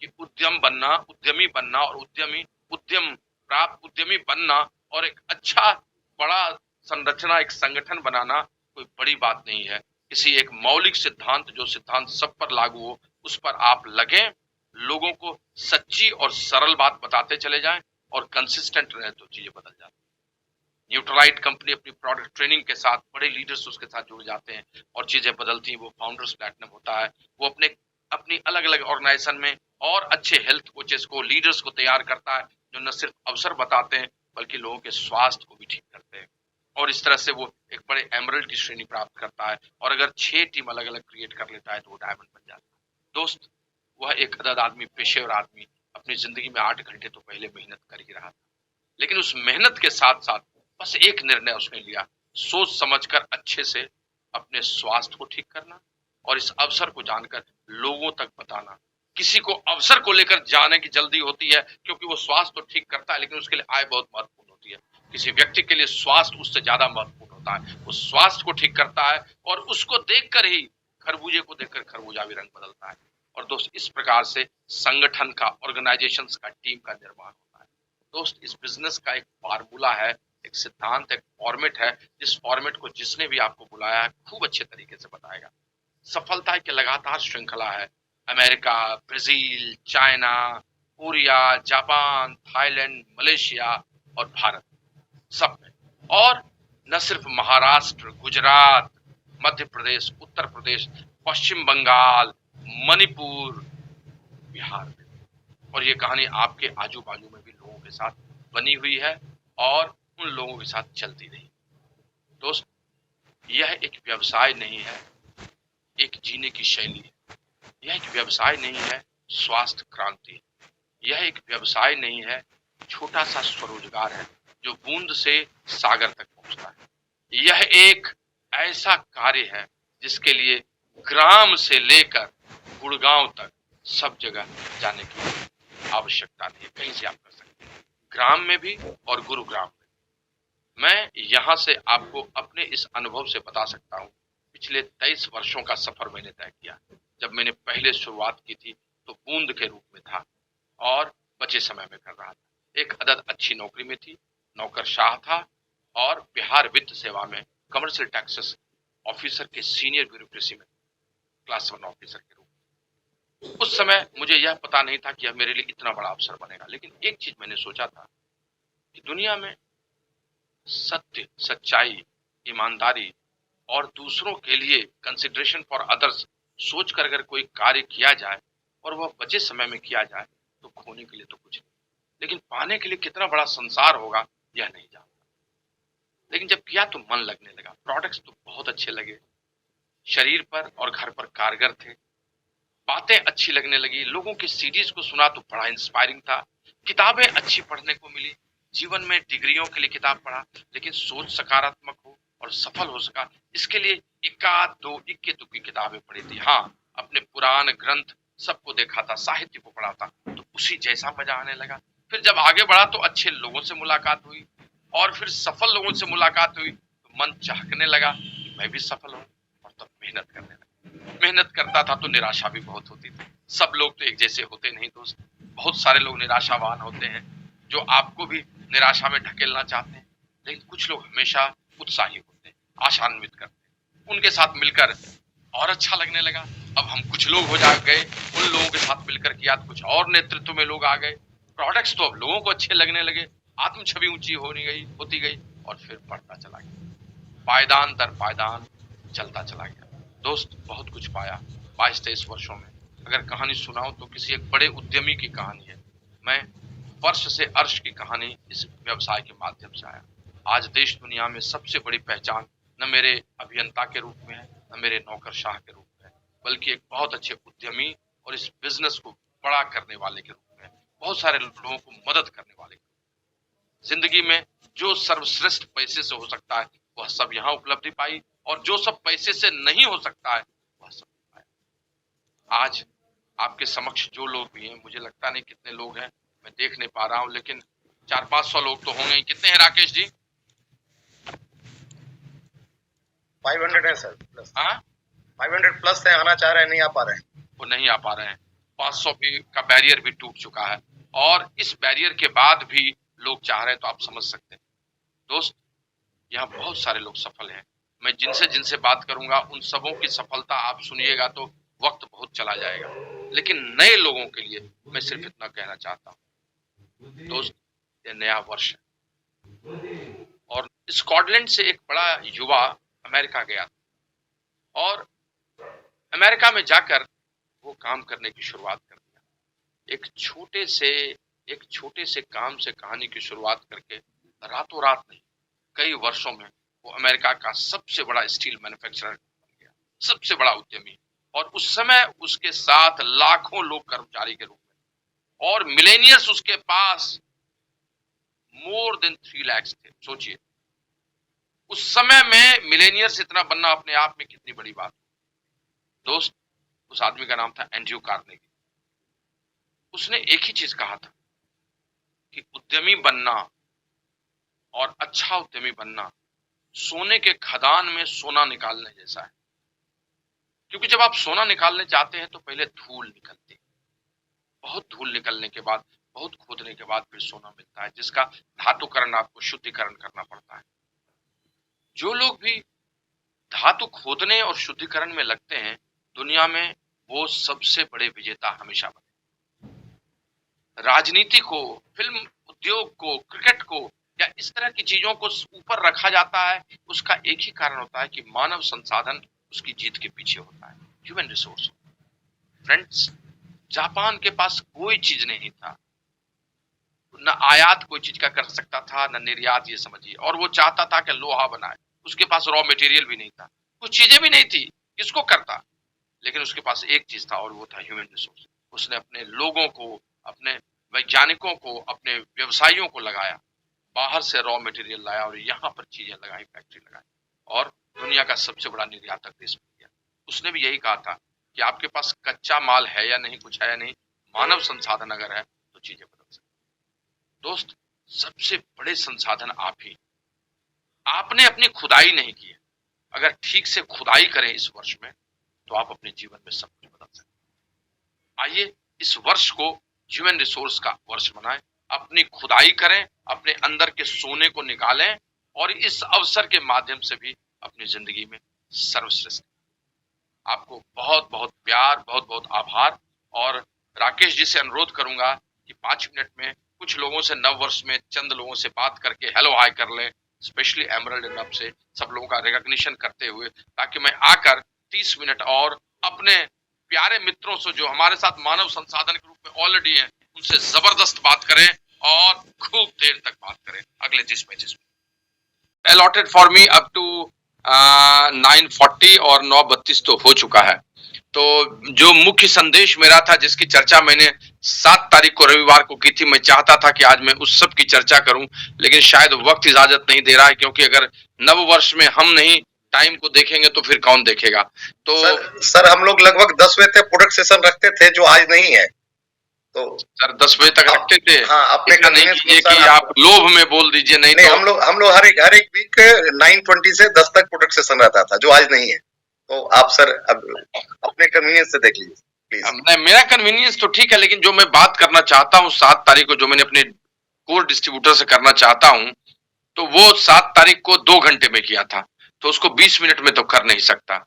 कि उद्यमी बनना और उद्यम प्राप्त उद्यमी बनना और एक अच्छा बड़ा संरचना, एक संगठन बनाना कोई बड़ी बात नहीं है। किसी एक मौलिक सिद्धांत, जो सिद्धांत सब पर लागू हो, उस पर आप लगें, लोगों को सच्ची और सरल बात बताते चले जाएं और कंसिस्टेंट रहे तो चीजें बदल जाती हैं। न्यूट्रलाइट कंपनी अपनी प्रोडक्ट ट्रेनिंग के साथ, बड़े लीडर्स उसके साथ जुड़ जाते हैं और चीजें बदलती हैं। वो फाउंडर्स प्लेटिनम होता है। वो अपनी अलग अलग ऑर्गेनाइजेशन में और अच्छे हेल्थ कोचेस को, लीडर्स को तैयार करता है, जो न सिर्फ अवसर बताते हैं बल्कि लोगों के स्वास्थ्य को भी ठीक करते हैं। और इस तरह से वो एक बड़े एमरल्ड की श्रेणी प्राप्त करता है। और अगर 6 टीम अलग अलग क्रिएट कर लेता है तो वो डायमंड बन जाता है। दोस्त, वह एक अदद आदमी, पेशेवर आदमी, अपनी जिंदगी में 8 घंटे तो पहले मेहनत कर ही रहा था, लेकिन उस मेहनत के साथ साथ बस एक निर्णय उसने लिया, सोच समझकर अच्छे से अपने स्वास्थ्य को ठीक करना और इस अवसर को जानकर लोगों तक बताना। किसी को अवसर को लेकर जाने की जल्दी होती है क्योंकि वो स्वास्थ्य तो ठीक करता है, लेकिन उसके लिए आय बहुत महत्वपूर्ण होती है। किसी व्यक्ति के लिए स्वास्थ्य उससे ज्यादा महत्वपूर्ण होता है। वो स्वास्थ्य को ठीक करता है और उसको देखकर ही, खरबूजे को देखकर खरबूजा भी रंग बदलता है। और दोस्त, इस प्रकार से संगठन का, ऑर्गेनाइजेशन का, टीम का निर्माण होता है। दोस्त, इस बिजनेस का एक फार्मूला है, एक सिद्धांत, एक फॉर्मेट है, जिस फॉर्मेट को जिसने भी आपको बुलाया है खूब अच्छे तरीके से बताएगा। सफलता की लगातार श्रृंखला है। America, Brazil, China, Korea, Japan, Thailand, Malaysia और भारत, सब में। और न सिर्फ महाराष्ट्र, गुजरात, मध्य प्रदेश, उत्तर प्रदेश, पश्चिम बंगाल, मणिपुर, बिहार में। और ये कहानी आपके आजू बाजू में भी लोगों के साथ बनी हुई है और उन लोगों के साथ चलती रही। दोस्त, यह एक व्यवसाय नहीं है, एक जीने की शैली है। यह एक व्यवसाय नहीं है, स्वास्थ्य क्रांति। यह एक व्यवसाय नहीं है, छोटा सा स्वरोजगार है जो बूंद से सागर तक पहुंचता है। यह एक ऐसा कार्य है जिसके लिए ग्राम से लेकर गुड़गांव तक सब जगह जाने की आवश्यकता नहीं है। कहीं से आप कर सकते हैं, ग्राम में भी और गुरुग्राम में। मैं यहां से आपको अपने इस अनुभव से बता सकता हूं। पिछले 23 वर्षों का सफर मैंने तय किया। जब मैंने पहले शुरुआत की थी तो बूंद के रूप में था और बचे समय में कर रहा था। एक अदद अच्छी नौकरी में थी, नौकरशाह था और बिहार वित्त सेवा में कमर्शियल टैक्सेस ऑफिसर के सीनियर ब्यूरोक्रेसी में क्लास 1 ऑफिसर के रूप में। उस समय मुझे यह पता नहीं था कि यह मेरे लिए इतना बड़ा अवसर बनेगा, लेकिन एक चीज मैंने सोचा था कि दुनिया में सत्य, सच्चाई, ईमानदारी और दूसरों के लिए कंसिडरेशन फॉर अदर्स सोचकर अगर कोई कार्य किया जाए और वह बचे समय में किया जाए तो खोने के लिए तो कुछ नहीं, लेकिन पाने के लिए कितना बड़ा संसार होगा यह नहीं जानता। लेकिन जब किया तो मन लगने लगा। प्रोडक्ट्स तो बहुत अच्छे लगे, शरीर पर और घर पर कारगर थे, बातें अच्छी लगने लगी, लोगों की सीरीज को सुना तो बड़ा इंस्पायरिंग था, किताबें अच्छी पढ़ने को मिली। जीवन में डिग्रियों के लिए किताब पढ़ा, लेकिन सोच सकारात्मक हो और सफल हो सका इसके लिए एकाध दो इक्के दुक्की किताबें पढ़ी थी। हाँ, अपने पुराण ग्रंथ सबको देखा था, साहित्य को पढ़ा था, तो उसी जैसा मजा आने लगा। फिर जब आगे बढ़ा तो अच्छे लोगों से मुलाकात हुई और फिर सफल लोगों से मुलाकात हुई तो मन चाहने लगा कि मैं भी सफल हूं। और तब मेहनत करने लगा। मेहनत करता था तो निराशा भी बहुत होती थी। सब लोग तो एक जैसे होते नहीं दोस्त, बहुत सारे लोग निराशावान होते हैं जो आपको भी निराशा में ढकेलना चाहते हैं, लेकिन कुछ लोग हमेशा उत्साही होते हैं, आशान्वित करते हैं। उनके साथ मिलकर और अच्छा लगने लगा। अब हम कुछ लोग हो जा गए, उन लोगों के साथ मिलकर किया तो कुछ और नेतृत्व में लोग आ गए। प्रोडक्ट्स तो अब लोगों को अच्छे लगने लगे, आत्म छवि ऊंची होती गई और फिर बढ़ता चला गया। पायदान दर पायदान चलता चला गया। दोस्त, बहुत कुछ पाया 22-23 वर्षों में। अगर कहानी सुनाओ तो किसी एक बड़े उद्यमी की कहानी है। मैं फर्श से अर्श की कहानी इस व्यवसाय के माध्यम से आया। आज देश दुनिया में सबसे बड़ी पहचान न मेरे अभियंता के रूप में है, न मेरे नौकरशाह के रूप में है, बल्कि एक बहुत अच्छे उद्यमी और इस बिजनेस को बड़ा करने वाले के रूप में, बहुत सारे लोगों को मदद करने वाले। जिंदगी में जो सर्वश्रेष्ठ पैसे से हो सकता है वह सब यहाँ उपलब्धि पाई और जो सब पैसे से नहीं हो सकता है वह सब पाया। आज आपके समक्ष जो लोग भी हैं, मुझे लगता नहीं कितने लोग हैं, मैं देख नहीं पा रहा हूं, लेकिन 400-500 लोग तो होंगे ही। कितने हैं राकेश जी? 500 है सर प्लस। हाँ, 500 प्लस है, आना चाह रहे हैं, नहीं आ पा रहे हैं। वो नहीं आ पा रहे हैं। 500 भी का बैरियर भी टूट चुका है, और इस बैरियर के बाद भी लोग चाह रहे हैं, तो आप समझ सकते हैं दोस्त, यहाँ बहुत सारे लोग सफल हैं। मैं जिनसे जिनसे बात करूंगा उन सबों की सफलता आप सुनिएगा तो वक्त बहुत चला जाएगा, लेकिन नए लोगों के लिए मैं सिर्फ इतना कहना चाहता हूँ दोस्त, ये नया वर्ष है और स्कॉटलैंड से एक बड़ा युवा अमेरिका गया और अमेरिका में जाकर वो काम करने की शुरुआत कर दिया। एक छोटे से काम से कहानी की शुरुआत करके रातों रात नहीं, कई वर्षों में वो अमेरिका का सबसे बड़ा स्टील मैन्युफैक्चरर बन गया, सबसे बड़ा उद्यमी। और उस समय उसके साथ लाखों लोग कर्मचारी के रूप में, और मिलेनियर्स उसके पास मोर देन 3 लाख थे। सोचिए उस समय में मिलेनियर्स इतना बनना अपने आप में कितनी बड़ी बात दोस्त। उस आदमी का नाम था एंड्रयू कार्नेगी। उसने एक ही चीज कहा था कि उद्यमी बनना और अच्छा उद्यमी बनना सोने के खदान में सोना निकालने जैसा है, क्योंकि जब आप सोना निकालने जाते हैं तो पहले धूल निकलती है, बहुत धूल निकलने के बाद, बहुत खोदने के बाद फिर सोना मिलता है, जिसका धातुकरण आपको शुद्धिकरण करना पड़ता है। जो लोग भी धातु खोदने और शुद्धिकरण में लगते हैं दुनिया में, वो सबसे बड़े विजेता हमेशा बने। राजनीति को, फिल्म उद्योग को, क्रिकेट को या इस तरह की चीजों को ऊपर रखा जाता है, उसका एक ही कारण होता है कि मानव संसाधन उसकी जीत के पीछे होता है, ह्यूमन रिसोर्स। फ्रेंड्स, जापान के पास कोई चीज नहीं था, न आयात कोई चीज का कर सकता था, न निर्यात, ये समझिए, और वो चाहता था कि लोहा बनाए, उसके पास रॉ मटेरियल भी नहीं था, कुछ चीजें भी नहीं थी, किसको करता, लेकिन उसके पास एक चीज था और वो था ह्यूमन रिसोर्स। उसने अपने लोगों को, अपने वैज्ञानिकों को, अपने व्यवसायियों को लगाया, बाहर से रॉ मटेरियल लाया और यहाँ पर चीजें लगाई, फैक्ट्री लगाई, और दुनिया का सबसे बड़ा निर्यातक देश बन गया। उसने भी यही कहा था कि आपके पास कच्चा माल है या नहीं, कुछ है या नहीं, मानव संसाधन अगर है तो चीजें बदल सकती। दोस्त, सबसे बड़े संसाधन आप ही, आपने अपनी खुदाई नहीं की है, अगर ठीक से खुदाई करें इस वर्ष में तो आप अपने जीवन में सब कुछ बदल सकते हैं। आइए इस वर्ष को ह्यूमन रिसोर्स का वर्ष बनाएं, अपनी खुदाई करें, अपने अंदर के सोने को निकालें और इस अवसर के माध्यम से भी अपनी जिंदगी में सर्वश्रेष्ठ। आपको बहुत बहुत प्यार, बहुत बहुत आभार, और राकेश जी से अनुरोध करूंगा कि 5 मिनट में कुछ लोगों से नव वर्ष में चंद लोगों से बात करके हेलो हाय कर लें, स्पेशली एमरल्ड एंड अप से सब लोगों का रिकॉग्निशन करते हुए, ताकि मैं आकर 30 मिनट और अपने प्यारे मित्रों से जो हमारे साथ मानव संसाधन के रूप में ऑलरेडी हैं, उनसे जबरदस्त बात करें और खूब देर तक बात करें अगले 30 मैचेस में। Allotted for me up to 9:40 और 9:32 तो हो चुका है। तो जो मुख्य संदेश मेरा था, जिसकी चर्चा मैंने 7 तारीख को रविवार को की थी, मैं चाहता था कि आज मैं उस सब की चर्चा करूं, लेकिन शायद वक्त इजाजत नहीं दे रहा है, क्योंकि अगर नव वर्ष में हम नहीं टाइम को देखेंगे तो फिर कौन देखेगा। तो सर हम लोग लगभग 10 बजे तक प्रोडक्ट सेशन रखते थे, जो आज नहीं है। तो सर 10 बजे तक रखते थे। हाँ, अपने नहीं कीजिए कि आप लोभ में बोल दीजिए, नहीं तो हम लोग हर एक वीक 9:20 से 10 तक प्रोडक्ट सेशन रहता था, जो आज नहीं है। तो आप सर अब अपने कन्वीनियंस से देख लीजिए प्लीज। मेरा कन्वीनियंस तो ठीक है, लेकिन जो मैं बात करना चाहता हूँ 7 तारीख को, जो मैंने अपने कोर डिस्ट्रीब्यूटर से करना चाहता हूँ, तो वो 7 तारीख को 2 घंटे में किया था, तो उसको 20 मिनट में तो कर नहीं सकता।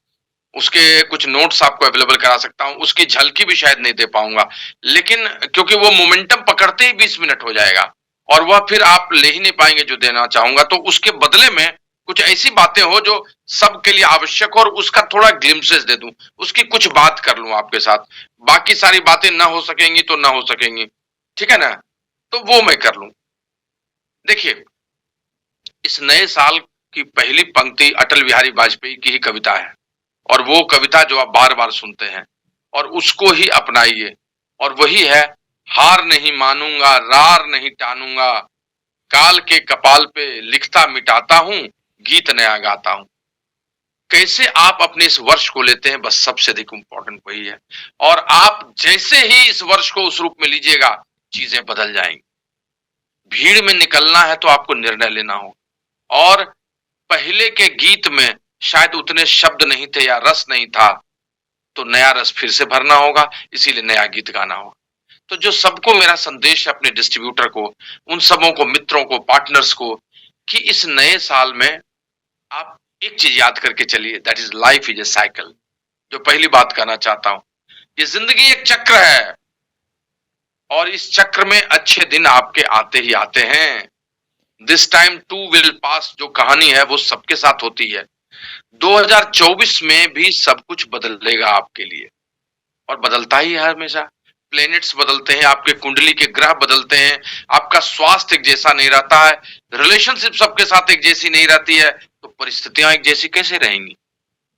उसके कुछ नोट्स आपको अवेलेबल करा सकता हूं, उसकी झलकी भी शायद नहीं दे पाऊंगा, लेकिन क्योंकि वो मोमेंटम पकड़ते ही 20 मिनट हो जाएगा और वह फिर आप ले ही नहीं पाएंगे जो देना चाहूंगा। तो उसके बदले में कुछ ऐसी बातें हो जो सबके लिए आवश्यक हो, और उसका थोड़ा ग्लिम्पसेस दे दूं, उसकी कुछ बात कर लूं आपके साथ। बाकी सारी बातें ना हो सकेंगी तो ना हो सकेंगी, ठीक है ना, तो वो मैं कर लूं। देखिए, इस नए साल की पहली पंक्ति अटल बिहारी वाजपेयी की ही कविता है, और वो कविता जो आप बार बार सुनते हैं, और उसको ही अपनाइए, और वही है, हार नहीं मानूंगा, रार नहीं टानूंगा, काल के कपाल पे लिखता मिटाता हूं, गीत नया गाता हूं। कैसे आप अपने इस वर्ष को लेते हैं, बस सबसे अधिक इंपॉर्टेंट वही है। और आप जैसे ही इस वर्ष को उस रूप में लीजिएगा, चीजें बदल जाएंगी। भीड़ में निकलना है तो आपको निर्णय लेना हो, और पहले के गीत में शायद उतने शब्द नहीं थे या रस नहीं था, तो नया रस फिर से भरना होगा, इसीलिए नया गीत गाना होगा। तो जो सबको मेरा संदेश है, अपने डिस्ट्रीब्यूटर को, उन सबों को, मित्रों को, पार्टनर्स को, कि इस नए साल में आप एक चीज याद करके चलिए, that is life is a cycle. जो पहली बात कहना चाहता हूं, ये जिंदगी एक चक्र है और इस चक्र में अच्छे दिन आपके आते ही आते हैं। This time too will pass जो कहानी है वो सबके साथ होती है। 2024 में भी सब कुछ बदलेगा आपके लिए और बदलता ही है हमेशा। प्लैनेट्स बदलते हैं, आपके कुंडली के ग्रह बदलते हैं, आपका स्वास्थ्य एक जैसा नहीं रहता है, रिलेशनशिप सबके साथ एक जैसी नहीं रहती है, तो परिस्थितियां एक जैसी कैसे रहेंगी।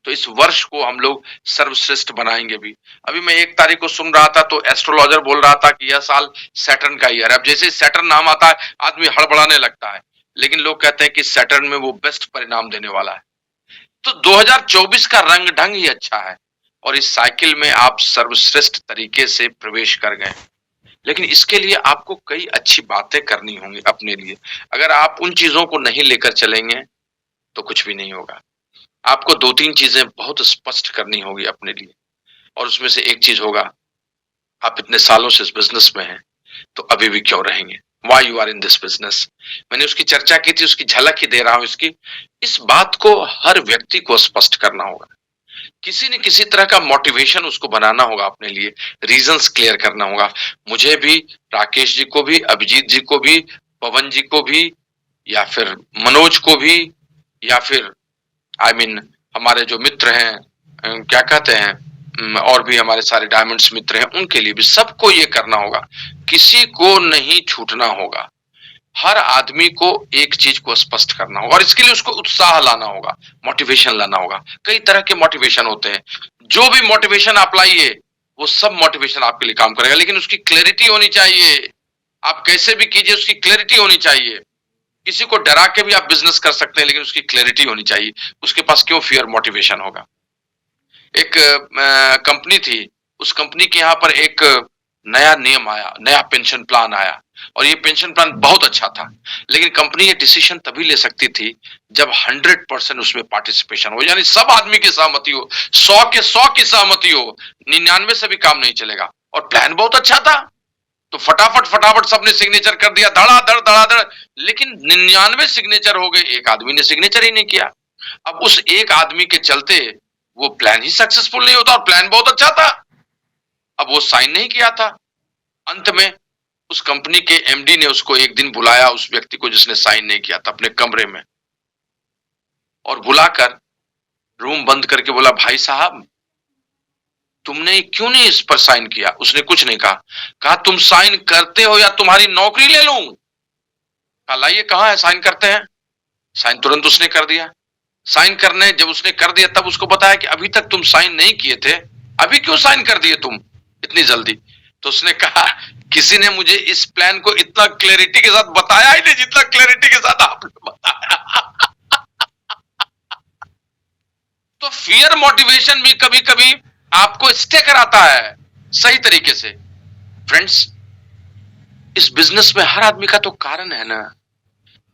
तो इस वर्ष को हम लोग सर्वश्रेष्ठ बनाएंगे भी। अभी मैं 1 तारीख को सुन रहा था तो एस्ट्रोलॉजर बोल रहा था कि यह साल सैटर्न का ईयर है। अब जैसे सैटर्न नाम आता है आदमी हड़बड़ाने लगता है, लेकिन लोग कहते हैं कि सैटर्न में वो बेस्ट परिणाम देने वाला है। तो 2024 का रंग ढंग ही अच्छा है और इस साइकिल में आप सर्वश्रेष्ठ तरीके से प्रवेश कर गए। लेकिन इसके लिए आपको कई अच्छी बातें करनी होंगी अपने लिए। अगर आप उन चीजों को नहीं लेकर चलेंगे तो कुछ भी नहीं होगा। आपको 2-3 चीजें बहुत स्पष्ट करनी होगी अपने लिए और उसमें से एक चीज होगा, आप इतने सालों से इस बिजनेस में हैं तो अभी भी क्यों रहेंगे, why you are in this business. मैंने उसकी चर्चा की थी, उसकी झलक ही दे रहा हूं इसकी। इस बात को हर व्यक्ति को स्पष्ट करना होगा, किसी न किसी तरह का मोटिवेशन उसको बनाना होगा अपने लिए, रीजंस क्लियर करना होगा। मुझे भी, राकेश जी को भी, अभिजीत जी को भी, पवन जी को भी, या फिर मनोज को भी, या फिर आई मीन हमारे जो मित्र हैं, क्या कहते हैं, और भी हमारे सारे डायमंड्स मित्र हैं, उनके लिए भी सबको ये करना होगा, किसी को नहीं छूटना होगा। हर आदमी को एक चीज को स्पष्ट करना होगा और इसके लिए उसको उत्साह लाना होगा, मोटिवेशन लाना होगा। कई तरह के मोटिवेशन होते हैं, जो भी मोटिवेशन आप लाइए वो सब मोटिवेशन आपके लिए काम करेगा, लेकिन उसकी क्लैरिटी होनी चाहिए। आप कैसे भी कीजिए, उसकी क्लैरिटी होनी चाहिए। किसी को डरा के भी आप बिजनेस कर सकते हैं, लेकिन उसकी क्लैरिटी होनी चाहिए। उसके पास क्यों फियर मोटिवेशन होगा। एक कंपनी थी, उस कंपनी के यहाँ पर एक नया नियम आया, नया पेंशन प्लान आया और ये पेंशन प्लान बहुत अच्छा था, लेकिन कंपनी ये डिसीजन तभी ले सकती थी जब 100% उसमें पार्टिसिपेशन हो, यानी सब आदमी की सहमति हो, 100 के 100 की सहमति हो। 99 से भी काम नहीं चलेगा और प्लान बहुत अच्छा था, तो फटाफट फटाफट सबने सिग्नेचर कर दिया, धड़ाधड़, लेकिन 99 सिग्नेचर हो गए, एक आदमी ने सिग्नेचर ही नहीं किया। अब उस एक आदमी के चलते वो प्लान ही सक्सेसफुल नहीं होता और प्लान बहुत अच्छा था। अब वो साइन नहीं किया था। अंत में उस कंपनी के एमडी ने उसको एक दिन बुलाया, उस व्यक्ति को जिसने साइन नहीं किया था, अपने कमरे में, और बुलाकर रूम बंद करके बोला, भाई साहब तुमने क्यों नहीं इस पर साइन किया। उसने कुछ नहीं कहा। कहा तुम साइन करते हो या तुम्हारी नौकरी ले लूं। कहा लाइए कहां है, साइन करते हैं। साइन तुरंत उसने कर दिया। साइन करने जब उसने कर दिया तब उसको बताया कि अभी तक तुम साइन नहीं किए थे, अभी क्यों साइन कर दिए तुम इतनी जल्दी। तो उसने कहा किसी ने मुझे इस प्लान को इतना क्लैरिटी के साथ बताया ही नहीं जितना क्लैरिटी के साथ आपने बताया। तो फियर मोटिवेशन भी कभी कभी आपको स्टे कराता है सही तरीके से। फ्रेंड्स, इस बिजनेस में हर आदमी का तो कारण है ना।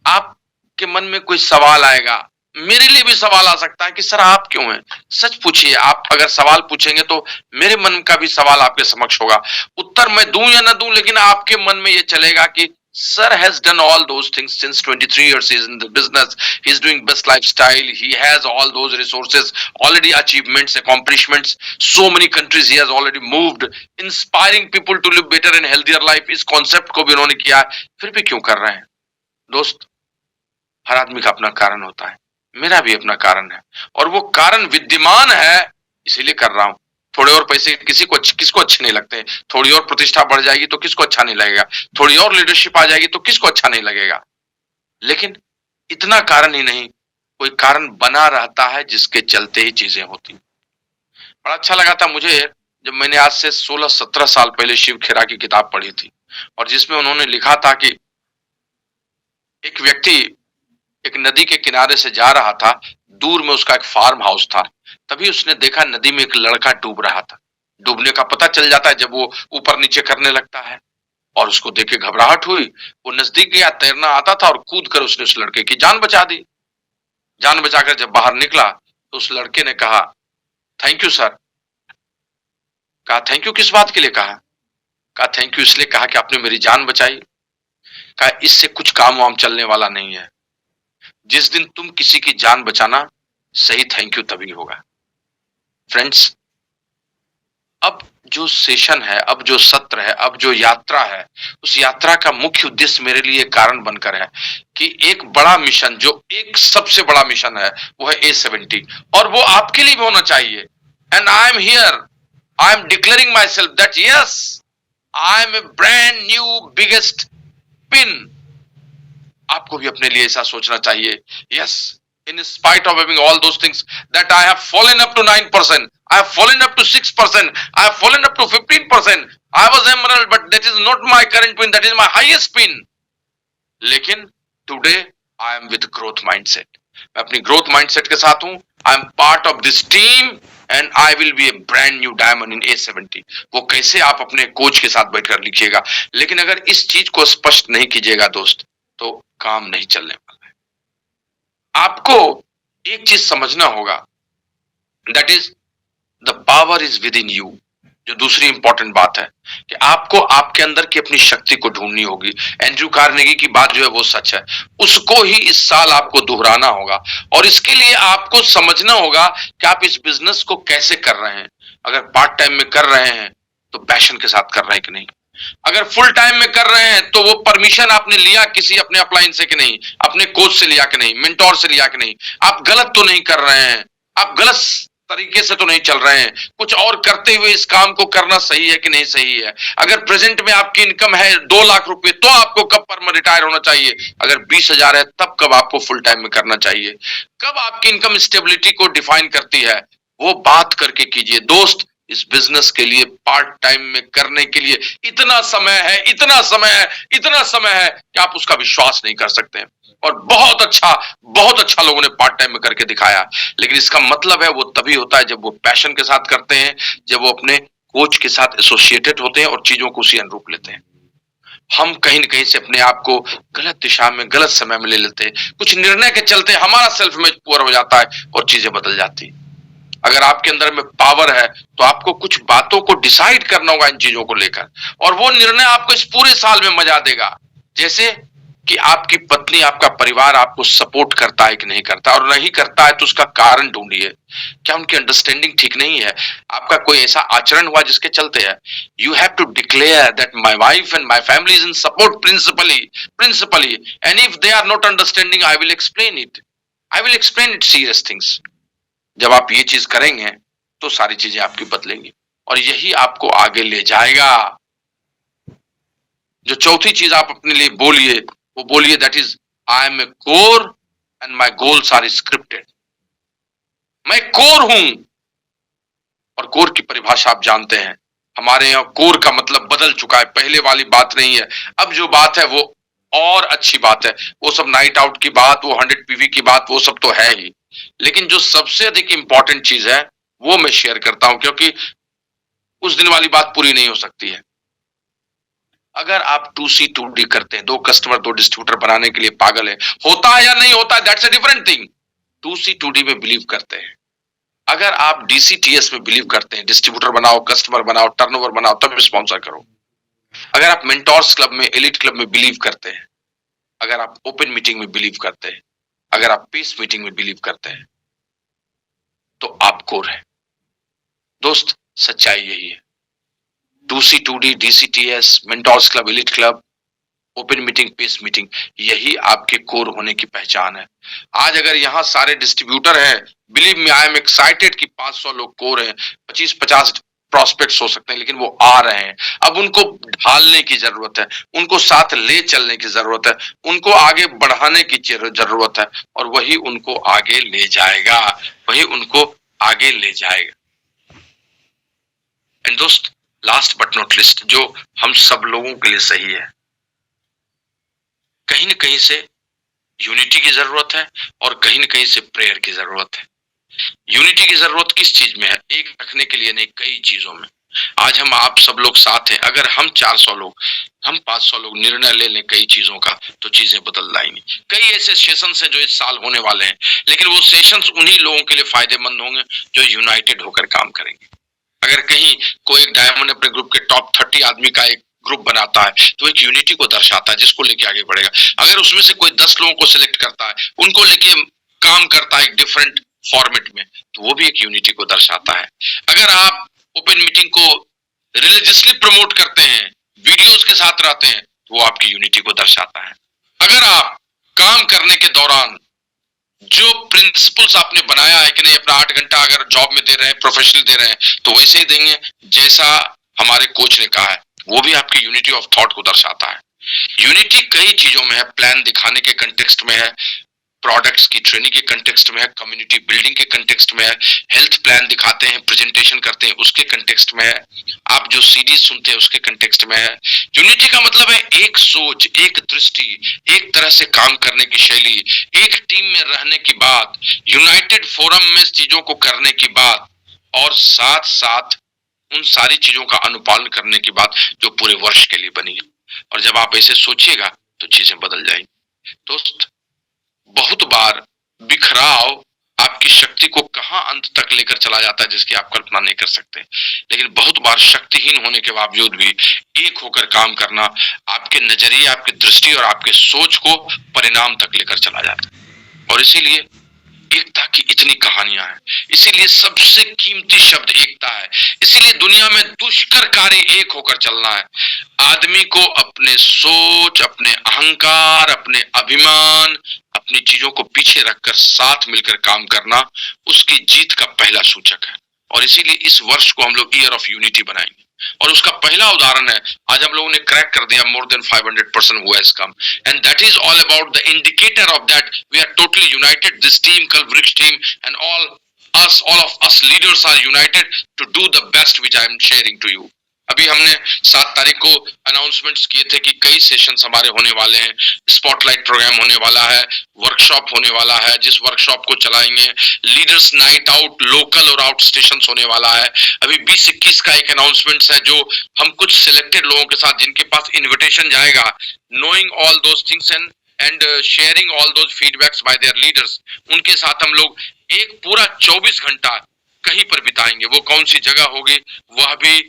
आपके मन में कोई सवाल आएगा, मेरे लिए भी सवाल आ सकता है कि सर आप क्यों हैं। सच पूछिए, आप अगर सवाल पूछेंगे तो मेरे मन का भी सवाल आपके समक्ष होगा। उत्तर मैं दूं या ना दूं, लेकिन आपके मन में ये चलेगा कि sir has done all those things since 23 years he is in the business, he is doing best lifestyle, he has all those resources, already achievements, accomplishments, so many countries he has already moved, inspiring people to live better and healthier life। इस concept को भी उन्होंने किया है, फिर भी क्यों कर रहे हैं। दोस्त, हर आदमी का अपना कारण होता है, मेरा भी अपना कारण है और वो कारण विद्यमान है इसीलिए कर रहा हूं। थोड़े और पैसे किसको अच्छे नहीं लगते, थोड़ी और प्रतिष्ठा बढ़ जाएगी तो किसको अच्छा नहीं लगेगा, थोड़ी और लीडरशिप आ जाएगी तो किसको अच्छा नहीं लगेगा। लेकिन इतना कारण ही नहीं, कोई कारण बना रहता है जिसके चलते ही चीजें होती। बड़ा अच्छा लगा था मुझे जब मैंने आज से 16-17 साल पहले शिव खेरा की किताब पढ़ी थी और जिसमें उन्होंने लिखा था कि एक व्यक्ति एक नदी के किनारे से जा रहा था, दूर में उसका एक फार्म हाउस था। तभी उसने देखा नदी में एक लड़का डूब रहा था। डूबने का पता चल जाता है जब वो ऊपर नीचे करने लगता है और उसको देख के घबराहट हुई। वो नजदीक गया, तैरना आता था और कूद कर उसने उस लड़के की जान बचा दी। जान बचाकर जब बाहर निकला तो उस लड़के ने कहा थैंक यू सर, कहा थैंक यू किस बात के लिए कहा थैंक यू इसलिए कहा कि आपने मेरी जान बचाई। कहा इससे कुछ काम वाम चलने वाला नहीं है, जिस दिन तुम किसी की जान बचाना सही थैंक यू तभी होगा। फ्रेंड्स, अब जो सेशन है, अब जो सत्र है, अब जो यात्रा है, उस यात्रा का मुख्य उद्देश्य मेरे लिए कारण बनकर है कि एक बड़ा मिशन, जो एक सबसे बड़ा मिशन है, वो है A70, और वो आपके लिए भी होना चाहिए। And I am here, I am declaring my self that yes, I am a brand new biggest pin. आपको भी अपने लिए ऐसा सोचना चाहिए, yes, in spite of having all those things, that I have fallen up to 9%, I have fallen up to 6%, I have fallen up to 15%, I was emerald, but that is not my current pin, that is my highest pin. लेकिन today I am with growth mindset, मैं अपनी growth mindset के साथ हूं, I am part of this team and I will be a brand new diamond in A70। वो कैसे आप अपने कोच के साथ बैठकर लिखिएगा, लेकिन अगर इस चीज को स्पष्ट नहीं कीजिएगा दोस्त, तो काम नहीं चलने वाला। आपको एक चीज समझना होगा, that is the power is with in you. जो दूसरी इंपॉर्टेंट बात है कि आपको आपके अंदर की अपनी शक्ति को ढूंढनी होगी। एंड्रयू कार्नेगी की बात जो है वो सच है, उसको ही इस साल आपको दोहराना होगा, और इसके लिए आपको समझना होगा कि आप इस बिजनेस को कैसे कर रहे हैं। अगर पार्ट टाइम में कर रहे हैं तो पैशन के साथ कर रहे हैं कि नहीं, अगर फुल टाइम में कर रहे हैं तो वो परमिशन आपने लिया किसी अपने अपलाइन से कि नहीं, अपने कोच से लिया कि नहीं, मेंटोर से लिया कि नहीं, आप गलत तो नहीं कर रहे हैं, आप गलत तरीके से तो नहीं चल रहे हैं, कुछ और करते हुए इस काम को करना सही है कि नहीं सही है। अगर प्रेजेंट में आपकी इनकम है 2 लाख रुपए, तो आपको कब पर रिटायर होना चाहिए, अगर 20,000 है तब कब आपको फुल टाइम में करना चाहिए, कब आपकी इनकम स्टेबिलिटी को डिफाइन करती है, वो बात करके कीजिए दोस्त। इस बिजनेस के लिए पार्ट टाइम में करने के लिए इतना समय है, इतना समय है, इतना समय है कि आप उसका विश्वास नहीं कर सकते। और बहुत अच्छा लोगों ने पार्ट टाइम में करके दिखाया, लेकिन इसका मतलब है वो तभी होता है जब वो पैशन के साथ करते हैं, जब वो अपने कोच के साथ एसोसिएटेड होते हैं और चीजों को उसी अनुरूप लेते हैं। हम कहीं न कहीं से अपने आप को गलत दिशा में, गलत समय में ले लेते हैं, कुछ निर्णय के चलते हमारा सेल्फ इमेज पुअर हो जाता है और चीजें बदल जाती है। अगर आपके अंदर में पावर है तो आपको कुछ बातों को डिसाइड करना होगा इन चीजों को लेकर, और वो निर्णय आपको इस पूरे साल में मजा देगा। जैसे कि आपकी पत्नी, आपका परिवार आपको सपोर्ट करता है कि नहीं करता, और नहीं करता है तो उसका कारण ढूंढिए। क्या उनकी अंडरस्टैंडिंग ठीक नहीं है, आपका कोई ऐसा आचरण हुआ जिसके चलते है। You have to declare that my wife and my family is in support principally and if they are not understanding I will explain it serious things. जब आप ये चीज करेंगे तो सारी चीजें आपकी बदलेंगी, और यही आपको आगे ले जाएगा। जो चौथी चीज आप अपने लिए बोलिए, वो बोलिए that is I am a core and my goals are scripted. मैं कोर हूं, और कोर की परिभाषा आप जानते हैं। हमारे यहाँ कोर का मतलब बदल चुका है, पहले वाली बात नहीं है। अब जो बात है वो और अच्छी बात है। वो सब नाइट आउट की बात, वो 100 PV की बात, वो सब तो है ही, लेकिन जो सबसे अधिक इंपॉर्टेंट चीज है वो मैं शेयर करता हूं, क्योंकि उस दिन वाली बात पूरी नहीं हो सकती है। अगर आप 2C 2D करते हैं, 2 कस्टमर 2 डिस्ट्रीब्यूटर बनाने के लिए पागल है, होता है या नहीं होता है that's a different thing. 2C 2D में बिलीव करते हैं। अगर आप DCTS में बिलीव करते हैं, डिस्ट्रीब्यूटर बनाओ, कस्टमर बनाओ, टर्नओवर बनाओ, तब स्पॉन्सर करो। अगर आप मेंटोर्स क्लब में, एलिट क्लब में बिलीव करते हैं, अगर आप ओपन मीटिंग में बिलीव करते हैं, अगर आप पीस मीटिंग में बिलीव करते हैं, तो आप कोर है दोस्त। सच्चाई यही है। 2C 2D, DCTS, mentors club, elite club, open meeting, peace meeting, यही आपके कोर होने की पहचान है। आज अगर यहां सारे डिस्ट्रीब्यूटर हैं, believe me I am excited कि 500 लोग कोर हैं, 25-50 प्रॉस्पेक्ट्स हो सकते हैं, लेकिन वो आ रहे हैं। अब उनको ढालने की जरूरत है, उनको साथ ले चलने की जरूरत है, उनको आगे बढ़ाने की जरूरत है, और वही उनको आगे ले जाएगा, वही उनको आगे ले जाएगा। एंड दोस्त, लास्ट बट नॉट लिस्ट, जो हम सब लोगों के लिए सही है, कहीं न कहीं से यूनिटी की जरूरत है, और कहीं न कहीं से प्रेयर की जरूरत है। यूनिटी की जरूरत किस चीज में है? एक रखने के लिए नहीं, कई चीजों में। आज हम आप सब लोग साथ हैं, अगर हम 400 लोग, हम 500 लोग निर्णय ले लें कई चीजों का, तो चीजें बदल जाएंगी। कई ऐसे सेशंस हैं जो इस साल होने वाले हैं, लेकिन वो सेशंस उन्हीं लोगों के लिए फायदेमंद होंगे जो यूनाइटेड होकर काम करेंगे। अगर कहीं कोई एक डायमंड अपने ग्रुप के टॉप 30 आदमी का एक ग्रुप बनाता है तो एक यूनिटी को दर्शाता है जिसको लेके आगे बढ़ेगा। अगर उसमें से कोई 10 लोगों को सिलेक्ट करता है, उनको लेके काम करता है एक डिफरेंट फॉर्मेट में, तो वो भी एक यूनिटी को दर्शाता है। अगर आप ओपन मीटिंग को रिलीजियसली प्रमोट करते हैं, वीडियोस के साथ रहते हैं, तो वो आपकी यूनिटी को दर्शाता है। अगर आप काम करने के दौरान जो प्रिंसिपल्स आपने बनाया है कि नहीं, अपना 8 घंटा अगर जॉब में दे रहे हैं, प्रोफेशनल दे रहे हैं, तो वैसे ही देंगे जैसा हमारे कोच ने कहा है, वो भी आपकी यूनिटी ऑफ थॉट को दर्शाता है। यूनिटी कई चीजों में है, प्लान दिखाने के कंटेक्स्ट में है, प्रोडक्ट्स की ट्रेनिंग के कंटेक्स्ट में है, कम्युनिटी बिल्डिंग के कंटेक्स्ट में है, हेल्थ प्लान दिखाते हैं, प्रेजेंटेशन करते हैं उसके कंटेक्स्ट में है, आप जो सीडी सुनते हैं उसके कंटेक्स्ट में है। यूनिटी का मतलब है एक सोच, एक दृष्टि, एक तरह से काम करने की शैली, एक टीम में रहने की बात, यूनाइटेड फोरम में चीजों को करने की बात, और साथ साथ उन सारी चीजों का अनुपालन करने की बात जो पूरे वर्ष के लिए बनी है। और जब आप ऐसे सोचिएगा तो चीजें बदल जाएंगी। दोस्त, बहुत बार बिखराव आपकी शक्ति को कहां अंत तक लेकर चला जाता है जिसकी आप कल्पना नहीं कर सकते। लेकिन बहुत बार शक्तिहीन होने के बावजूद भी एक होकर काम करना आपके नजरिए, आपकी दृष्टि और आपके सोच को परिणाम तक लेकर चला जाता है। और इसीलिए एकता की इतनी कहानियां हैं, इसीलिए सबसे कीमती शब्द एकता है, इसीलिए दुनिया में दुष्कर कार्य एक होकर चलना है। आदमी को अपने सोच, अपने अहंकार, अपने अभिमान, अपनी चीजों को पीछे रखकर साथ मिलकर काम करना उसकी जीत का पहला सूचक है। और इसीलिए इस वर्ष को हम लोग ईयर ऑफ यूनिटी बनाएंगे, और उसका पहला उदाहरण है आज हम लोगों ने क्रैक कर दिया more than 500% who has come, and that is all about the indicator of that we are totally united. This team, Kalvriksha team, and all of us leaders are united to do the best which I am sharing to you। अभी हमने 7 तारीख को announcements किए थे कि कई sessions हमारे होने वाले हैं, स्पॉटलाइट प्रोग्राम होने वाला है, वर्कशॉप होने वाला है, जिस वर्कशॉप को चलाएंगे लीडर्स नाइट आउट, लोकल और आउट स्टेशन होने वाला है। अभी 20-21 का एक अनाउंसमेंट्स है जो हम कुछ सिलेक्टेड लोगों के साथ जिनके पास इन्विटेशन जाएगा, knowing all those things and sharing all those feedbacks bye there leaders, उनके साथ हम लोग एक पूरा 24 घंटा कहीं पर बिताएंगे। वो कौन सी जगह होगी वह भी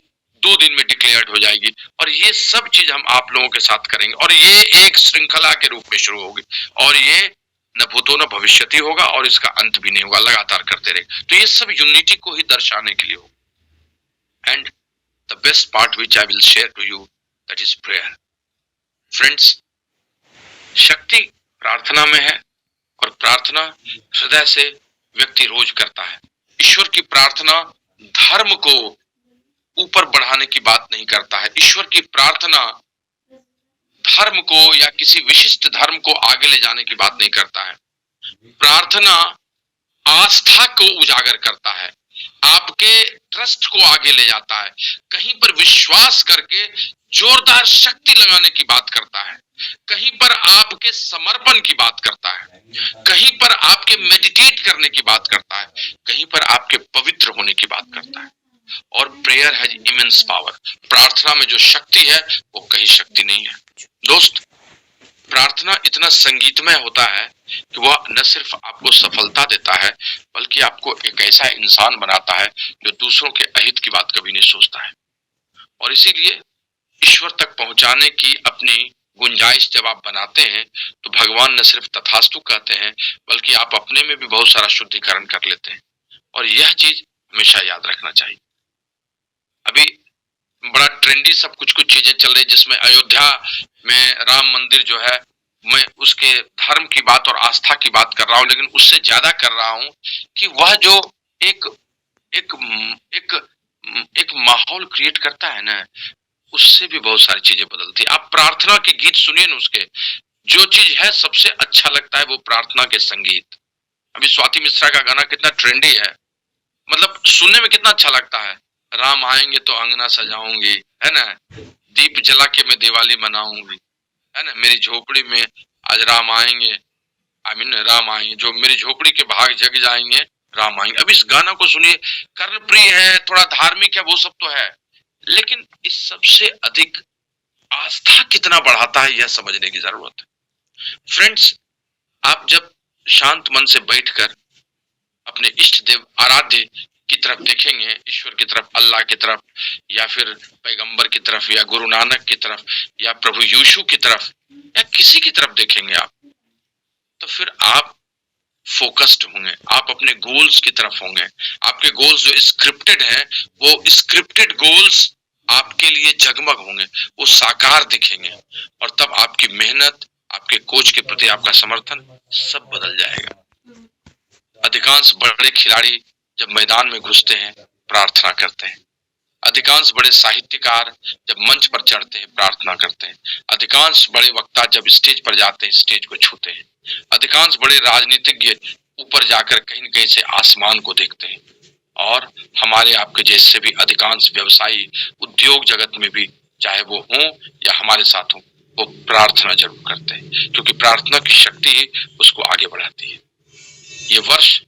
2 दिन में डिक्लेयर्ड हो जाएगी, और ये सब चीज हम आप लोगों के साथ करेंगे, और ये एक श्रृंखला के रूप में शुरू होगी, और ये न भूतो न भविष्यति होगा, और इसका अंत भी नहीं होगा, लगातार करते रहेंगे। तो ये सब यूनिटी को ही दर्शाने के लिए होगा। And the best part which I will share to you, that is prayer. Friends, शक्ति प्रार्थना में है, और प्रार्थना हृदय से व्यक्ति रोज करता है। ईश्वर की प्रार्थना धर्म को ऊपर बढ़ाने की बात नहीं करता है। ईश्वर की प्रार्थना धर्म को या किसी विशिष्ट धर्म को आगे ले जाने की बात नहीं करता है। प्रार्थना आस्था को उजागर करता है, आपके ट्रस्ट को आगे ले जाता है, कहीं पर विश्वास करके जोरदार शक्ति लगाने की बात करता है, कहीं पर आपके समर्पण की बात करता है, कहीं पर आपके मेडिटेट करने की बात करता है, कहीं पर आपके पवित्र होने की बात करता है। और प्रेयर हैज इमेंस पावर। प्रार्थना में जो शक्ति है वो कहीं शक्ति नहीं है। दोस्त, प्रार्थना इतना संगीतमय होता है कि वह न सिर्फ आपको सफलता देता है बल्कि आपको एक ऐसा इंसान बनाता है जो दूसरों के अहित की बात कभी नहीं सोचता है। और इसीलिए ईश्वर तक पहुंचाने की अपनी गुंजाइश जब आप बनाते हैं तो भगवान न सिर्फ तथास्तु कहते हैं बल्कि आप अपने में भी बहुत सारा शुद्धिकरण कर लेते हैं। और यह चीज हमेशा याद रखना चाहिए। अभी बड़ा ट्रेंडी सब कुछ चीजें चल रही जिसमें अयोध्या में राम मंदिर जो है, मैं उसके धर्म की बात और आस्था की बात कर रहा हूं, लेकिन उससे ज्यादा कर रहा हूं कि वह जो एक एक एक एक माहौल क्रिएट करता है ना, उससे भी बहुत सारी चीजें बदलती है। आप प्रार्थना के गीत सुनिए ना, उसके जो चीज है सबसे अच्छा लगता है वो प्रार्थना के संगीत। अभी स्वाति मिश्रा का गाना कितना ट्रेंडी है, मतलब सुनने में कितना अच्छा लगता है। राम आएंगे तो अंगना सजाऊंगी, है ना, दीप जला के मैं दिवाली मनाऊंगी, है ना, मेरी झोपड़ी में आज राम आएंगे, राम आएंगे, जो मेरी झोपड़ी के भाग जग जाएंगे, राम आएंगे। अब इस गाना को सुनिए, कर्णप्रिय है, थोड़ा धार्मिक है, वो सब तो है, लेकिन इस सबसे अधिक आस्था कितना बढ़ाता है यह समझने की जरूरत है। फ्रेंड्स, आप जब शांत मन से बैठकर अपने इष्ट देव, आराध्य की तरफ देखेंगे, ईश्वर की तरफ, अल्लाह की तरफ, या फिर पैगंबर की तरफ, या गुरु नानक की तरफ, या प्रभु यीशु की तरफ, या किसी की तरफ देखेंगे आप, तो फिर आप फोकस्ड होंगे, आप अपने गोल्स की तरफ होंगे। आपके गोल्स जो स्क्रिप्टेड हैं, वो स्क्रिप्टेड गोल्स आपके लिए जगमग होंगे, वो साकार दिखेंगे, और तब आपकी मेहनत, आपके कोच के प्रति आपका समर्थन सब बदल जाएगा। अधिकांश बड़े खिलाड़ी जब मैदान में घुसते हैं प्रार्थना करते हैं। अधिकांश बड़े साहित्यकार जब मंच पर चढ़ते हैं प्रार्थना करते हैं। अधिकांश बड़े वक्ता जब स्टेज पर जाते हैं स्टेज को छूते हैं। अधिकांश बड़े राजनीतिज्ञ ऊपर जाकर कहीं न कहीं से आसमान को देखते हैं। और हमारे आपके जैसे भी अधिकांश व्यवसायी उद्योग जगत में भी, चाहे वो हों या हमारे साथ हों, वो प्रार्थना जरूर करते हैं, क्योंकि प्रार्थना की शक्ति ही उसको आगे बढ़ाती है। ये वर्ष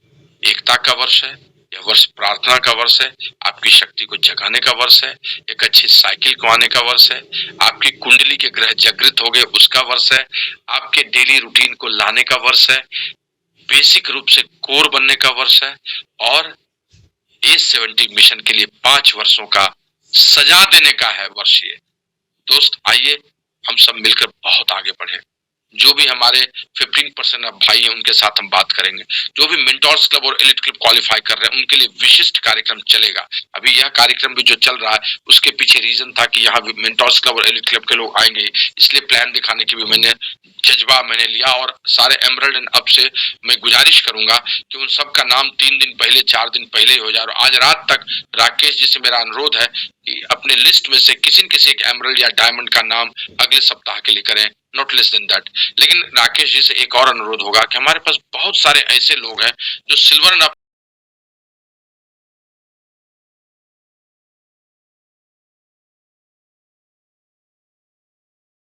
एकता का वर्ष है, यह वर्ष प्रार्थना का वर्ष है, आपकी शक्ति को जगाने का वर्ष है, एक अच्छी साइकिल को आने का वर्ष है, आपकी कुंडली के ग्रह जागृत हो गए उसका वर्ष है, आपके डेली रूटीन को लाने का वर्ष है, बेसिक रूप से कोर बनने का वर्ष है, और A70 मिशन के लिए 5 वर्षों का सजा देने का है वर्ष ये। दोस्त आइए हम सब मिलकर बहुत आगे बढ़े। जो भी हमारे 15% अब भाई हैं उनके साथ हम बात करेंगे। जो भी मेंटोर्स क्लब और एलिट क्लब क्वालिफाई कर रहे हैं उनके लिए विशिष्ट कार्यक्रम चलेगा। अभी यह कार्यक्रम भी जो चल रहा है उसके पीछे रीजन था कि यहाँ मेंटोर्स क्लब और एलिट क्लब के लोग आएंगे, इसलिए प्लान दिखाने की भी मैंने जज्बा लिया। और सारे एमरल्ड एंड अब से मैं गुजारिश करूंगा कि उन सब का नाम 3 दिन पहले 4 दिन पहले हो जाए। और आज रात तक राकेश जी से मेरा अनुरोध है कि अपने लिस्ट में से किसी न किसी एक एमरल्ड या डायमंड का नाम अगले सप्ताह के लिए करें, नॉट लेस देन दैट। लेकिन राकेश जी से एक और अनुरोध होगा कि हमारे पास बहुत सारे ऐसे लोग हैं जो सिल्वर एंड